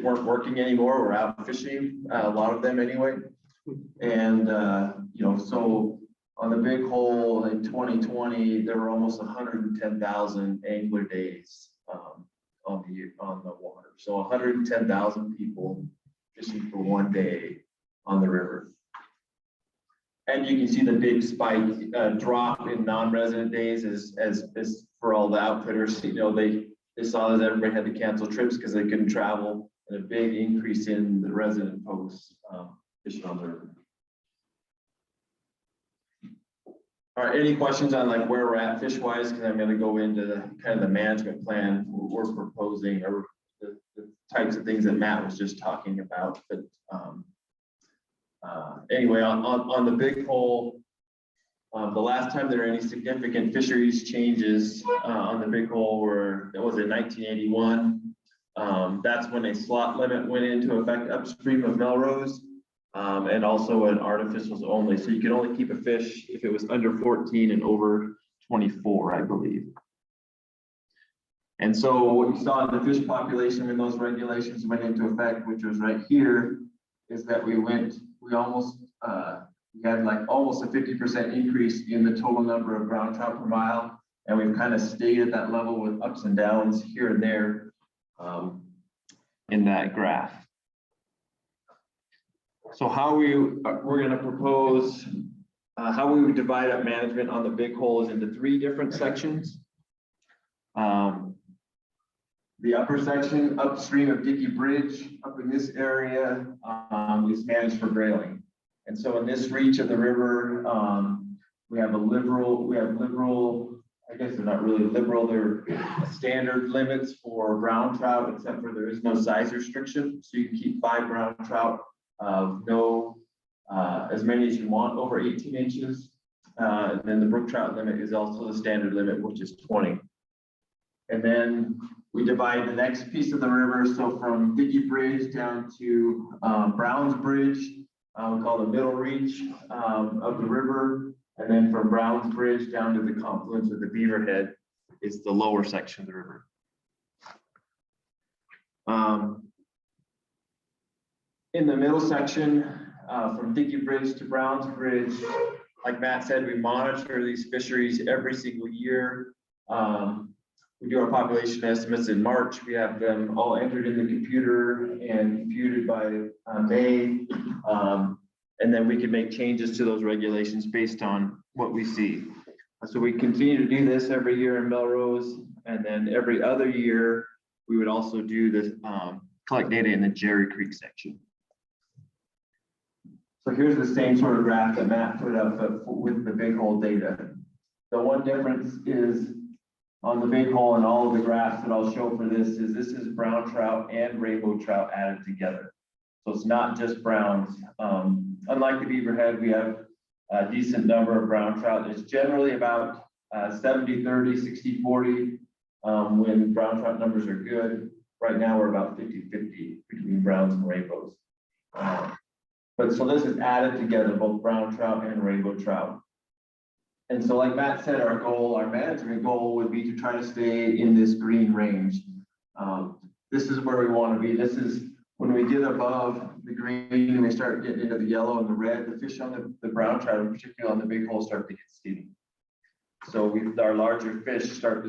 weren't working anymore were out fishing, a lot of them anyway. And, you know, so on the big hole in 2020, there were almost 110,000 angler days on the water. So 110,000 people fishing for 1 day on the river. And you can see the big spike drop in non-resident days as for all the outfitters. You know, they saw that everybody had to cancel trips because they couldn't travel, and a big increase in the resident folks fishing on the river. All right, any questions on like where we're at fish wise? Because I'm going to go into the kind of the management plan we're proposing or the types of things that Matt was just talking about. But anyway, on the big hole, the last time there were any significant fisheries changes on the big hole that was in 1981. That's when a slot limit went into effect upstream of Melrose, and also an artificials only. So you could only keep a fish if it was under 14 and over 24, I believe. And so what you saw in the fish population when those regulations went into effect, which was right here, is that we had like almost a 50% increase in the total number of brown trout per mile. And we've kind of stayed at that level with ups and downs here and there in that graph. So how we're going to propose how we would divide up management on the big hole is into 3 different sections. The upper section upstream of Dickey Bridge up in this area is managed for grayling. And so in this reach of the river, we have liberal, I guess they're not really liberal, they're standard limits for brown trout, except for there is no size restriction. So you can keep 5 brown trout, as many as you want over 18 inches. Then the brook trout limit is also the standard limit, which is 20. And then we divide the next piece of the river. So from Dickey Bridge down to Browns Bridge, we call the middle reach of the river. And then from Browns Bridge down to the confluence of the Beaverhead is the lower section of the river. In the middle section, from Dickey Bridge to Browns Bridge, like Matt said, we monitor these fisheries every single year. We do our population estimates in March. We have them all entered in the computer and computed by May. And then we can make changes to those regulations based on what we see. So we continue to do this every year in Melrose. And then every other year, we would also do this, collect data in the Jerry Creek section. So here's the same sort of graph that Matt put up with the big hole data. The one difference is on the big hole, and all of the graphs that I'll show for this is brown trout and rainbow trout added together. So it's not just browns. Unlike the Beaverhead, we have a decent number of brown trout. It's generally about 70-30, 60-40 when brown trout numbers are good. Right now, we're about 50-50 between browns and rainbows. But so this is added together, both brown trout and rainbow trout. And so like Matt said, our management goal would be to try to stay in this green range. This is where we want to be. This is when we get above the green and we start getting into the yellow and the red, the fish on the brown trout, in particular on the big hole, start to get skinny. So our larger fish start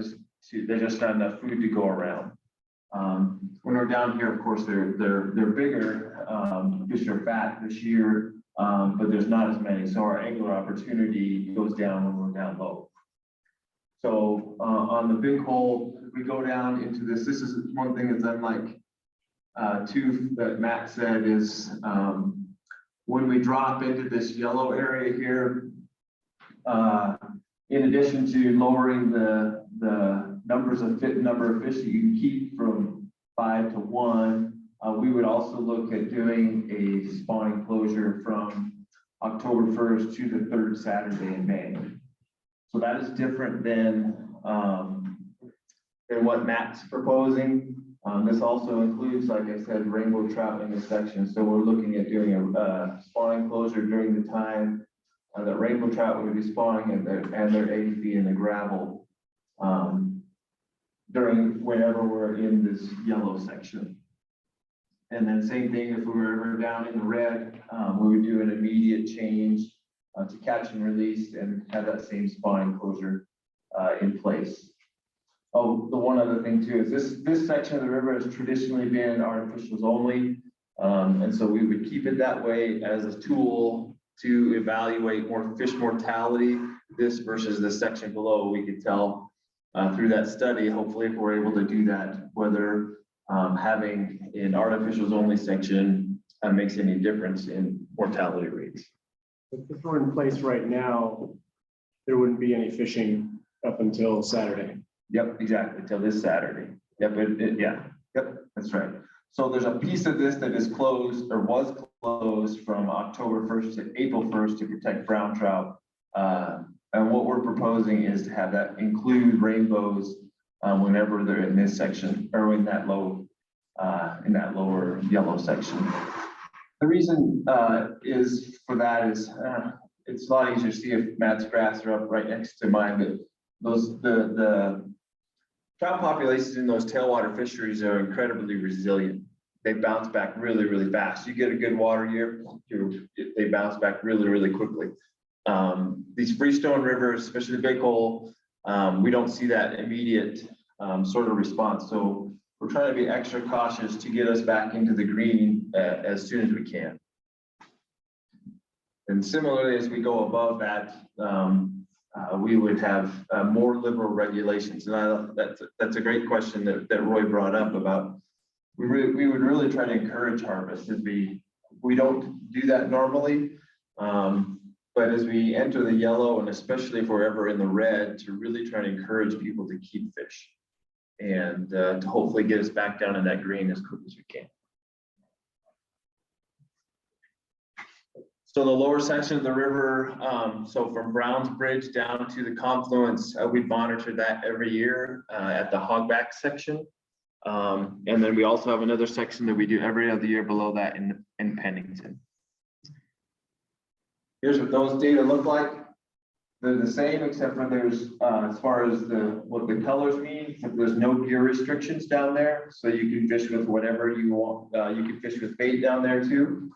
they just not enough food to go around. When we're down here, of course, they're bigger. Fish are fat this year, but there's not as many. So our angler opportunity goes down when we're down low. So on the big hole, we go down into this. This is one thing that's unlike two that Matt said is when we drop into this yellow area here, in addition to lowering the number of fish that you can keep from 5 to 1, we would also look at doing a spawning closure from October 1st to the 3rd Saturday in May. So that is different than what Matt's proposing. This also includes, like I said, rainbow trout in this section. So we're looking at doing a spawning closure during the time that rainbow trout would be spawning and their egg feed in the gravel during whenever we're in this yellow section. And then same thing, if we were ever down in the red, we would do an immediate change to catch and release and have that same spawning closure in place. Oh, the one other thing too is this section of the river has traditionally been artificials only. And so we would keep it that way as a tool to evaluate more fish mortality, this versus the section below. We could tell through that study, hopefully if we're able to do that, whether having an artificials only section makes any difference in mortality rates. If we're in place right now, there wouldn't be any fishing up until Saturday. Yep, exactly, till this Saturday. Yep, yeah. Yep, that's right. So there's a piece of this that is closed or was closed from October 1st to April 1st to protect brown trout. And what we're proposing is to have that include rainbows whenever they're in this section or in that lower yellow section. The reason is for that is it's a lot easier to see if Matt's graphs are up right next to mine, but the trout populations in those tailwater fisheries are incredibly resilient. They bounce back really, really fast. You get a good water year, they bounce back really, really quickly. These freestone rivers, especially the Big Hole, we don't see that immediate sort of response. So we're trying to be extra cautious to get us back into the green as soon as we can. And similarly, as we go above that, we would have more liberal regulations. And that's a great question that Roy brought up about. We would really try to encourage harvest. We don't do that normally, but as we enter the yellow, and especially if we're ever in the red, to really try to encourage people to keep fish and to hopefully get us back down in that green as quick as we can. So the lower section of the river, so from Browns Bridge down to the confluence, we monitor that every year at the hogback section. And then we also have another section that we do every other year below that in Pennington. Here's what those data look like. They're the same, except for there's, as far as what the colors mean, there's no gear restrictions down there. So you can fish with whatever you want. You can fish with bait down there too.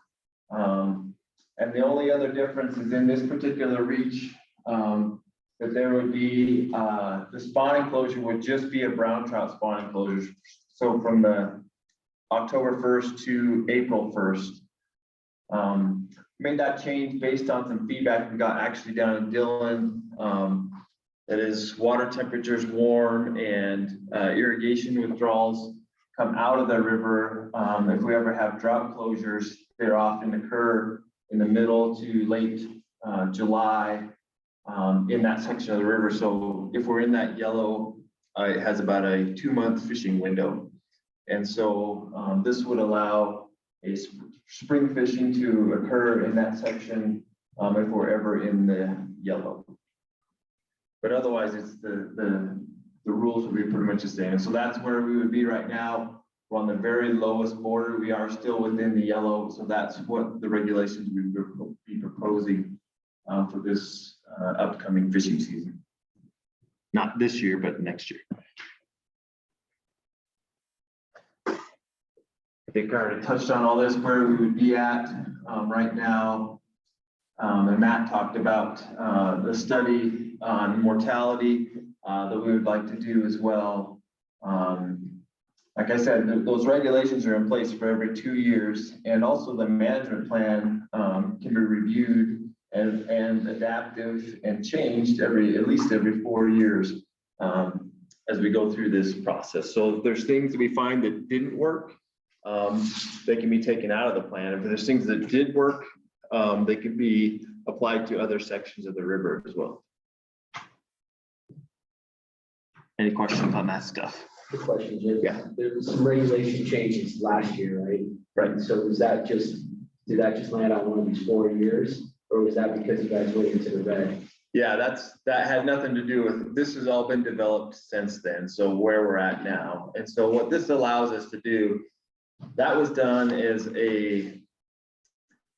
And the only other difference is in this particular reach, that there would be, the spawning closure would just be a brown trout spawning closure. So from the October 1st to April 1st. Made that change based on some feedback we got actually down in Dillon. That is, water temperatures warm and irrigation withdrawals come out of the river. If we ever have drought closures, they often occur in the middle to late July in that section of the river. So if we're in that yellow, it has about a 2-month fishing window. And so this would allow a spring fishing to occur in that section if we're ever in the yellow. But otherwise, it's the rules would be pretty much the same. And so that's where we would be right now. We're on the very lowest border. We are still within the yellow. So that's what the regulations we would be proposing for this upcoming fishing season. Not this year, but next year. I think I already touched on all this, where we would be at right now. And Matt talked about the study on mortality that we would like to do as well. Like I said, those regulations are in place for every 2 years, and also the management plan can be reviewed and adaptive and changed at least every 4 years as we go through this process. So if there's things that we find that didn't work, they can be taken out of the plan. If there's things that did work, they could be applied to other sections of the river as well. Any questions on that stuff? The question is, yeah, there was some regulation changes last year, right? Right. So was that did that just land on one of these 4 years, or was that because you guys went into the red? Yeah, that had nothing to do with, this has all been developed since then. So where we're at now. And so what this allows us to do, that was done as a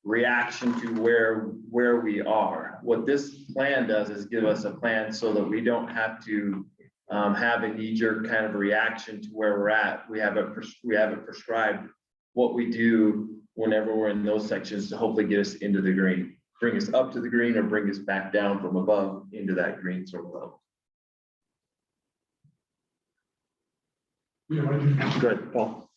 reaction to where we are. What this plan does is give us a plan so that we don't have to have a knee-jerk kind of reaction to where we're at. We have it prescribed what we do whenever we're in those sections to hopefully get us into the green, bring us up to the green, or bring us back down from above into that green sort of level. Yeah, Good, Paul.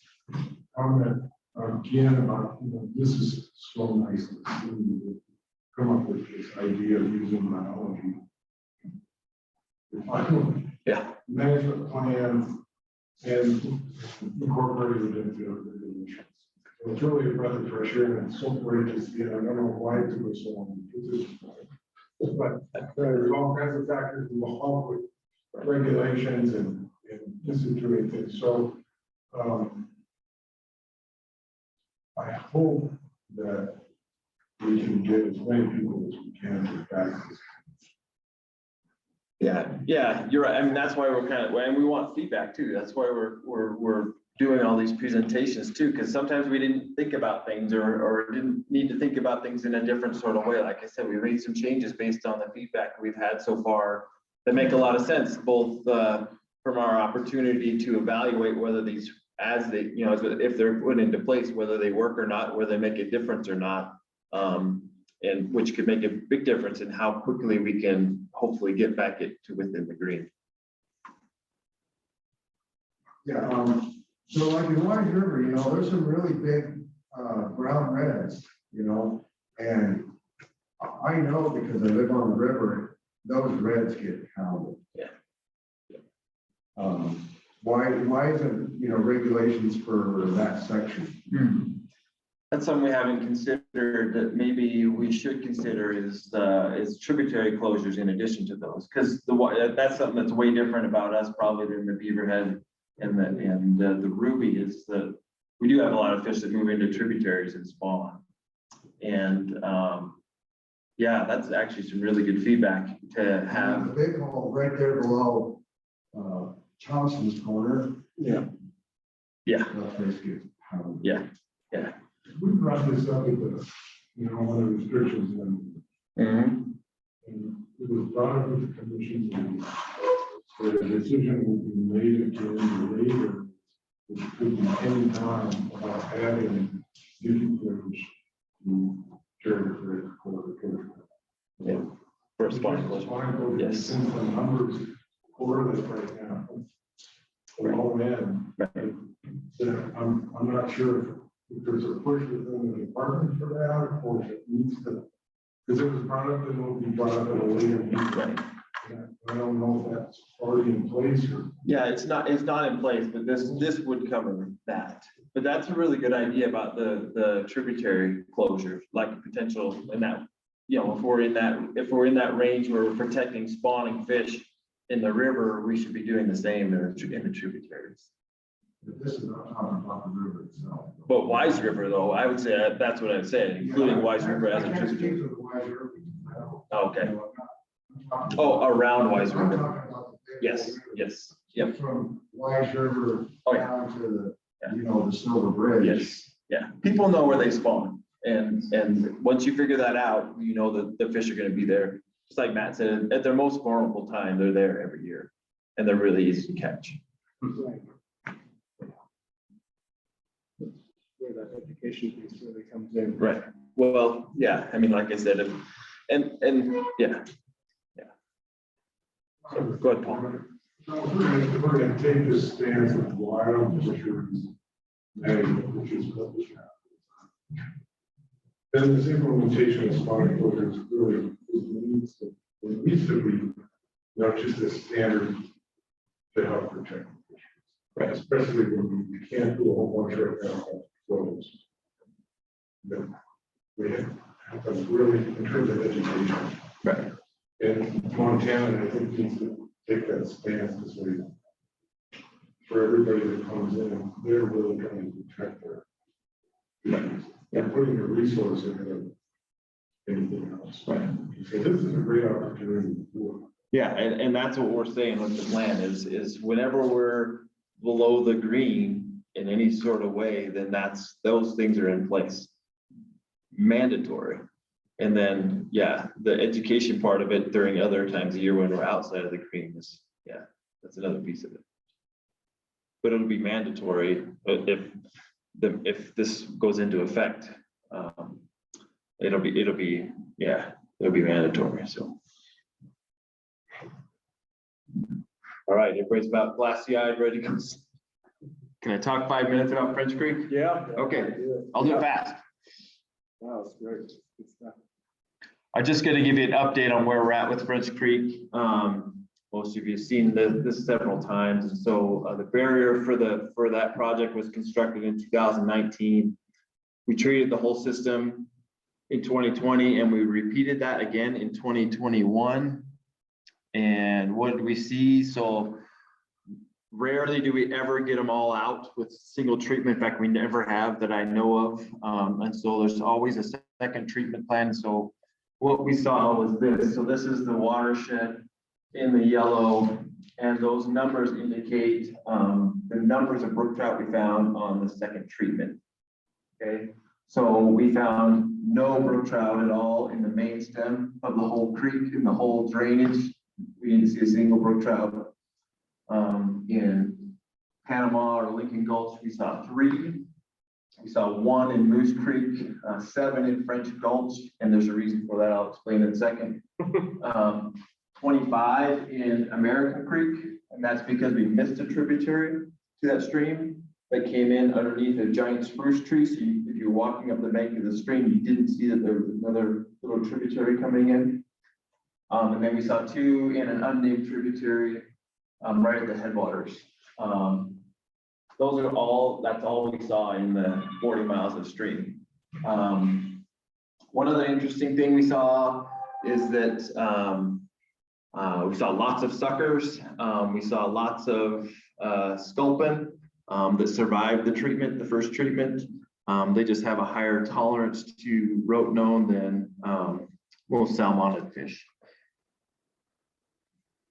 Comment again about, this is so nice to see you come up with this idea of using biology. Yeah. Management plan and incorporated into the regulations. So it's really a breath of fresh air, and it's so great to see it. I don't know why it took us so long to do this, but there's all kinds of factors involved with regulations and instituting things. So I hope that we can get as many people as we can to practice. Yeah, you're right. I mean, that's why we're and we want feedback too. That's why we're doing all these presentations too, because sometimes we didn't think about things or didn't need to think about things in a different sort of way. Like I said, we made some changes based on the feedback we've had so far that make a lot of sense, both from our opportunity to evaluate whether these, as they, if they're put into place, whether they work or not, whether they make a difference or not, and which could make a big difference in how quickly we can hopefully get back it to within the green. Yeah, so like in Wise River, there's some really big brown reds, and I know because I live on the river, those reds get pounded. Yeah. Why isn't, regulations for that section? That's something we haven't considered that maybe we should consider is tributary closures in addition to those, because that's something that's way different about us probably than the Beaverhead and the Ruby is that we do have a lot of fish that move into tributaries and spawn. And yeah, that's actually some really good feedback to have. The big hole right there below Johnson's Corner. Yeah. That place gets pounded. Yeah. We brought this up at the, one of the restrictions and it was brought up with the commission and the decision will be made again later, which could be any time about adding duty clearance to territory quarter. Yeah. For a spawn closure. Yes. Numbers correlate right now. Oh man. I'm not sure if there's a push within the department for that, or if it needs to, because it was brought up and will be brought up at a later meeting. Right. I don't know if that's already in place or. Yeah, it's not in place, but this would cover that. But that's a really good idea about the tributary closure, like potential in that, if we're in that range where we're protecting spawning fish in the river, we should be doing the same in the tributaries. But this is not talking about the river itself. But Wise River, though, I would say that's what I'd say, including Wise River as a tributary. Okay. Oh, around Wise River. Yes. Yep. From Wise River down to the, the Silver Bridge. Yes. Yeah. People know where they spawn. And once you figure that out, that the fish are going to be there. Just like Matt said, at their most vulnerable time, they're there every year. And they're really easy to catch. Where that education piece really comes in. Right. Well, yeah. I mean, like I said, yeah. So, go ahead, Paul. We're going to take this stance of wild fisheries management, which is published now. Then this implementation of spawning filters really needs to be not just a standard to help protect fisheries. Right. Especially when we can't do a whole bunch right now of flows. But we have to really, in terms of education. Right. And Montana, I think, needs to take that stance to say, for everybody that comes in, they're really going to protect their fisheries. They're putting a resource ahead of anything else. Right. So this is a great opportunity for. Yeah, and that's what we're saying with the plan is whenever we're below the green in any sort of way, then those things are in place. Mandatory. And then, yeah, the education part of it during other times of year when we're outside of the green is, that's another piece of it. But it'll be mandatory if this goes into effect. It'll be mandatory. So. All right, everybody's about glassy-eyed, ready to go. Can I talk 5 minutes about French Creek? Yeah. Okay, I'll do it fast. Wow, that's great. Good stuff. I'm just going to give you an update on where we're at with French Creek. Most of you have seen this several times. And so the barrier for that project was constructed in 2019. We treated the whole system in 2020, and we repeated that again in 2021. And what did we see? So Rarely do we ever get them all out with single treatment. In fact, we never have that I know of. And so there's always a second treatment plan. So what we saw was this. So this is the watershed in the yellow, and those numbers indicate the numbers of brook trout we found on the second treatment. Okay, so we found no brook trout at all in the main stem of the whole creek, in the whole drainage. We didn't see a single brook trout. In Panama or Lincoln Gulch, we saw 3. We saw 1 in Moose Creek, 7 in French Gulch, and there's a reason for that. I'll explain in a second. 25 in American Creek, and that's because we missed a tributary to that stream that came in underneath a giant spruce tree. So if you're walking up the bank of the stream, you didn't see that there was another little tributary coming in. And then we saw 2 in an unnamed tributary right at the headwaters. Those are all, that's all we saw in the 40 miles of stream. One other interesting thing we saw is that we saw lots of suckers. We saw lots of sculpin that survived the treatment, the first treatment. They just have a higher tolerance to rotenone than most salmonid fish.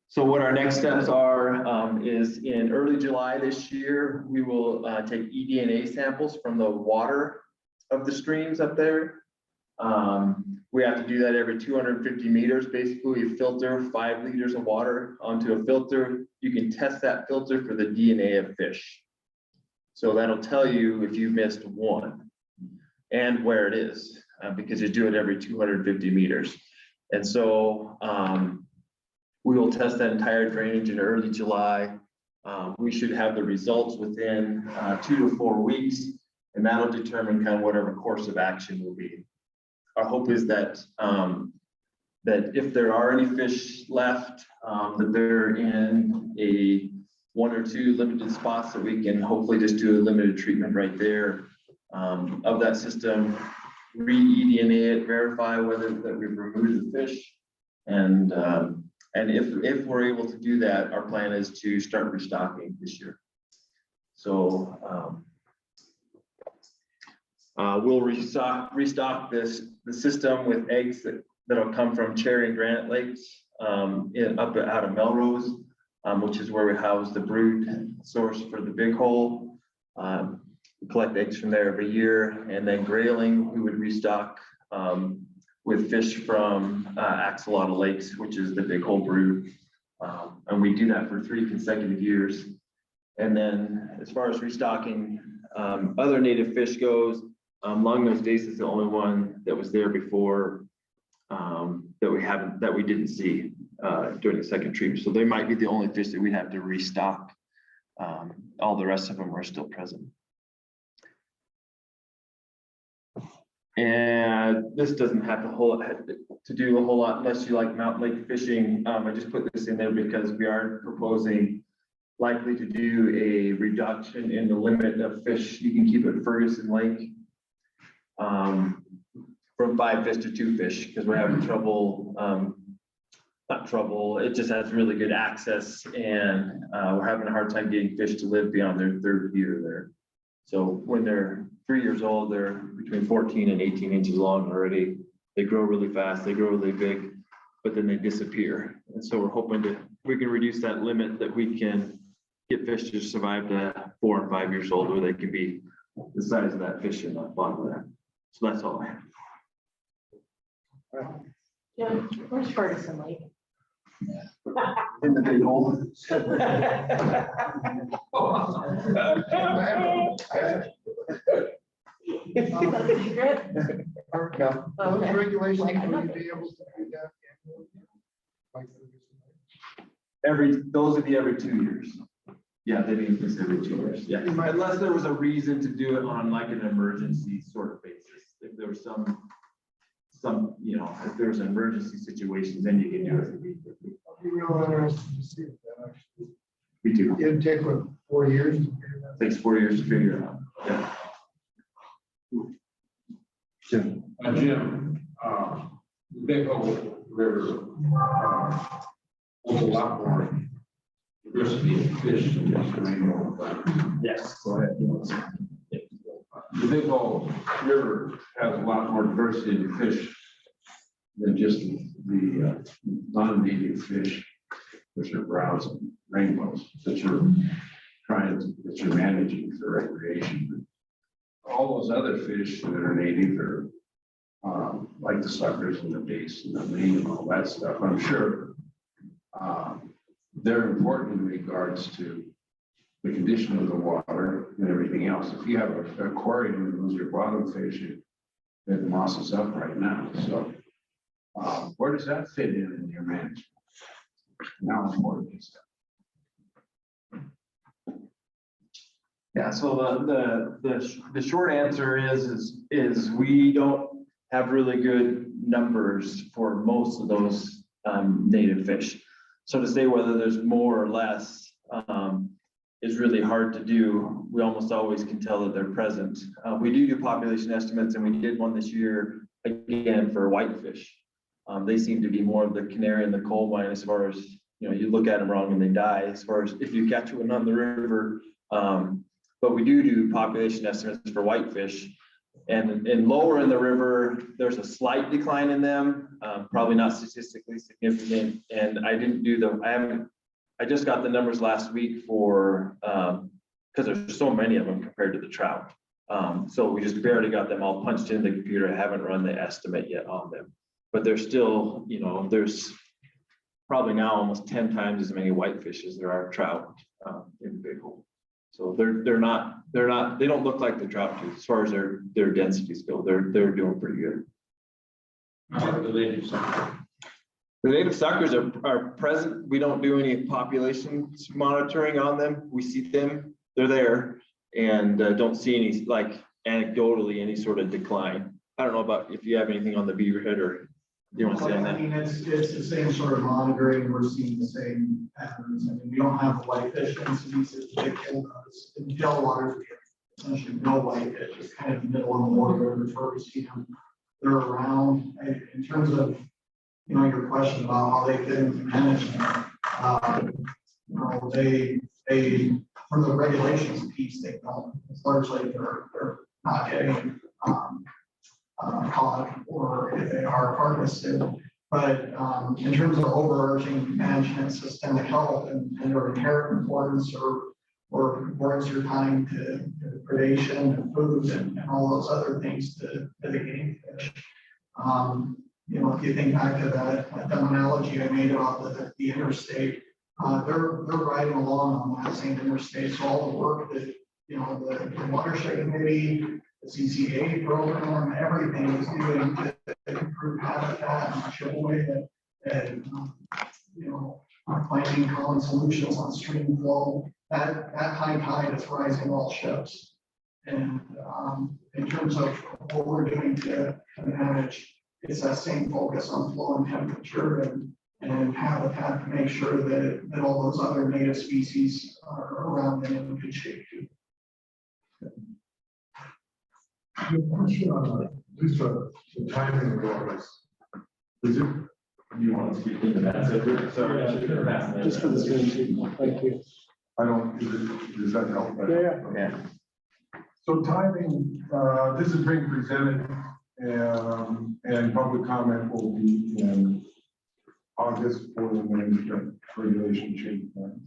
So what our next steps are is in early July this year, we will take eDNA samples from the water of the streams up there. We have to do that every 250 meters. Basically, we filter 5 liters of water onto a filter. You can test that filter for the DNA of fish. So that'll tell you if you missed 1 and where it is, because you do it every 250 meters. And so we will test that entire drainage in early July. We should have the results within 2 to 4 weeks, and that'll determine kind of whatever course of action will be. Our hope is that that if there are any fish left, that they're in a 1 or 2 limited spots that we can hopefully just do a limited treatment right there of that system, re-eDNA it, verify whether that we've removed the fish, and if we're able to do that, our plan is to start restocking this year. So we'll restock the system with eggs that'll come from Cherry and Granite Lakes up out of Melrose, which is where we house the brood source for the big hole. We collect eggs from there every year, and then grayling we would restock with fish from Axolotl Lakes, which is the big hole brood. And we do that for 3 consecutive years. And then as far as restocking other native fish goes, longnose dace is the only one that was there before that we didn't see during the second treatment. So they might be the only fish that we'd have to restock. All the rest of them are still present. And this doesn't have to do a whole lot unless you like mountain lake fishing. I just put this in there because we are proposing likely to do a reduction in the limit of fish you can keep at Ferguson Lake from 5 fish to 2 fish, because we're having trouble, not trouble, it just has really good access, and we're having a hard time getting fish to live beyond their 3rd year there. So when they're 3 years old, they're between 14 and 18 inches long already. They grow really fast, they grow really big, but then they disappear. And so we're hoping we can reduce that limit, that we can get fish to survive to 4 and 5 years old, where they can be the size of that fish in the bottom there. So that's all I have. Yeah, where's Ferguson Lake? In the big hole. Is that a secret? No. Oh, okay. Regulations, Like, I will know. you be able to do that annually? Like Ferguson Lake? Those would be every 2 years. Yeah, they'd be every 2 years. Yeah, unless there was a reason to do it on like an emergency sort of basis. If there was some, if there was an emergency situation, then you can do it. I'll be real interested to see if that actually. We do. It'd take, what, 4 years to figure that out? Takes 4 years to figure it out. Yeah. Jim. Jim, the Big Hole River holds a lot more diversity of fish in this rainbow. Yes. Go ahead. The Big Hole River has a lot more diversity of fish than just the non-native fish, which are browsing rainbows that you're managing for recreation. All those other fish that are native are like the suckers and the bass and the ling and all that stuff, I'm sure. They're important in regards to the condition of the water and everything else. If you have an aquarium and lose your bottom fish, it mosses up right now. So where does that fit in your management? How important is that? Yeah, so the short answer is we don't have really good numbers for most of those native fish. So to say whether there's more or less is really hard to do. We almost always can tell that they're present. We do population estimates, and we did one this year again for whitefish. They seem to be more of the canary in the coal mine as far as, you look at them wrong and they die as far as if you catch one on the river. But we do population estimates for whitefish, and lower in the river, there's a slight decline in them, probably not statistically significant. And I just got the numbers last week for, because there's so many of them compared to the trout. So we already got them all punched in the computer. I haven't run the estimate yet on them, but there's still, there's probably now almost 10 times as many whitefish as there are trout in the Big Hole. So they don't look like the trout do as far as their densities go. They're doing pretty good. The native suckers are present. We don't do any population monitoring on them. We see them, they're there, and don't see any, like anecdotally, any sort of decline. I don't know about if you have anything on the Beaverhead or you want to say on that. I mean, it's the same sort of monitoring. We're seeing the same patterns. I mean, we don't have the whitefish densities that the Big Hole does. In the waters, we have essentially no whitefish. It's kind of the middle of the water where we see them. They're around. In terms of, your question about how they fit into management, they from the regulations piece, they don't. It's largely they're not getting caught, or if they are harvested. But in terms of overarching management, systemic health and their inherent importance, or importance your time to predation and food and all those other things to the game fish. If you think back to that analogy I made about the interstate, they're riding along on that same interstate. So all the work that the watershed committee, the CCA program, everything is doing to improve habitat and show a way that finding common solutions on stream flow. That high tide is rising all ships. And in terms of what we're doing to manage, it's that same focus on flow and temperature and habitat to make sure that all those other native species are around and in good shape too. Question on just the timing of all this. Is it? You want to speak into that? So Just for the Zoom, thank you. I don't, does that help? Yeah. So timing, this is being presented, and public comment will be in August for the management regulation change plans.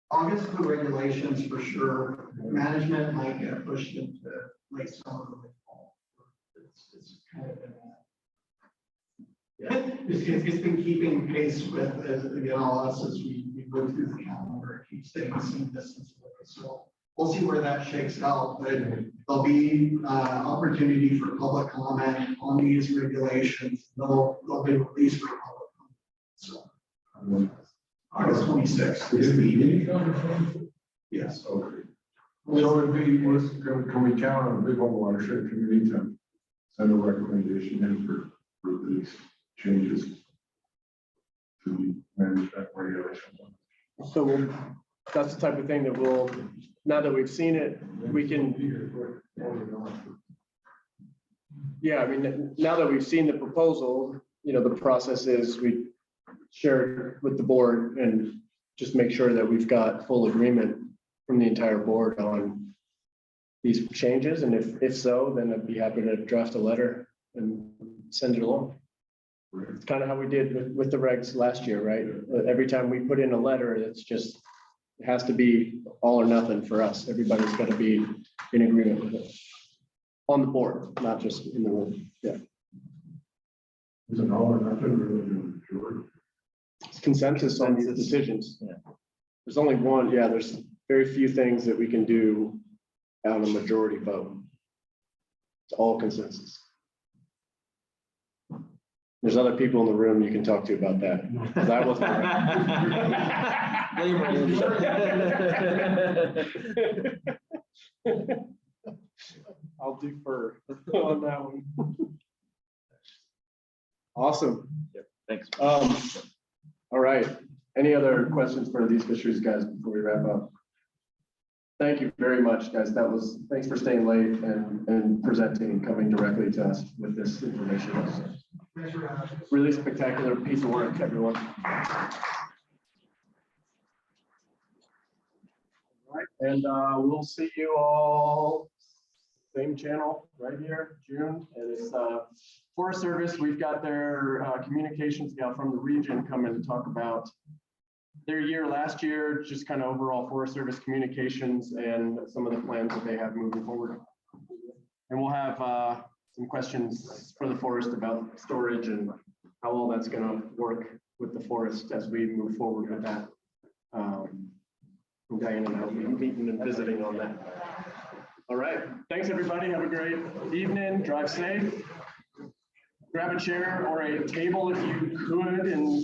August for regulations for sure. Management might get pushed into late summer, late fall. It's kind of been it's been keeping pace with us as we go through the calendar. Keep staying the same distance with us. So we'll see where that shakes out. But there'll be opportunity for public comment on these regulations. They'll be released for public comment. So August 26th is the meeting. Yes. Okay. So it'd be, can we count on the Big Hole Watershed Committee to send a recommendation in for these changes to the management regulations? So that's the type of thing that we'll, now that we've seen it, we can. Yeah, I mean, now that we've seen the proposal, the process is we share it with the board, and just make sure that we've got full agreement from the entire board on these changes, and if so, then I'd be happy to draft a letter and send it along. It's kind of how we did with the regs last year, right? Every time we put in a letter, it's just, it has to be all or nothing for us. Everybody's got to be in agreement with it. On the board, not just in the room. Yeah. Is it all or nothing really? It's consensus on these decisions. Yeah. There's only one, yeah, there's very few things that we can do on a majority vote. It's all consensus. There's other people in the room you can talk to about that, because I wasn't around. I'll defer on that one. Awesome. Thanks. All right. Any other questions for these fisheries guys before we wrap up? Thank you very much, guys. Thanks for staying late and presenting and coming directly to us with this information. Really spectacular piece of work, everyone. All right, and we'll see you all same channel right here, June, and it's Forest Service. We've got their communications gal from the region coming to talk about their year last year, just kind of overall Forest Service communications and some of the plans that they have moving forward. And we'll have some questions for the forest about storage and how all that's going to work with the forest as we move forward with that. Diane and I will be meeting and visiting on that. All right. Thanks, everybody. Have a great evening. Drive safe. Grab a chair or a table if you could, and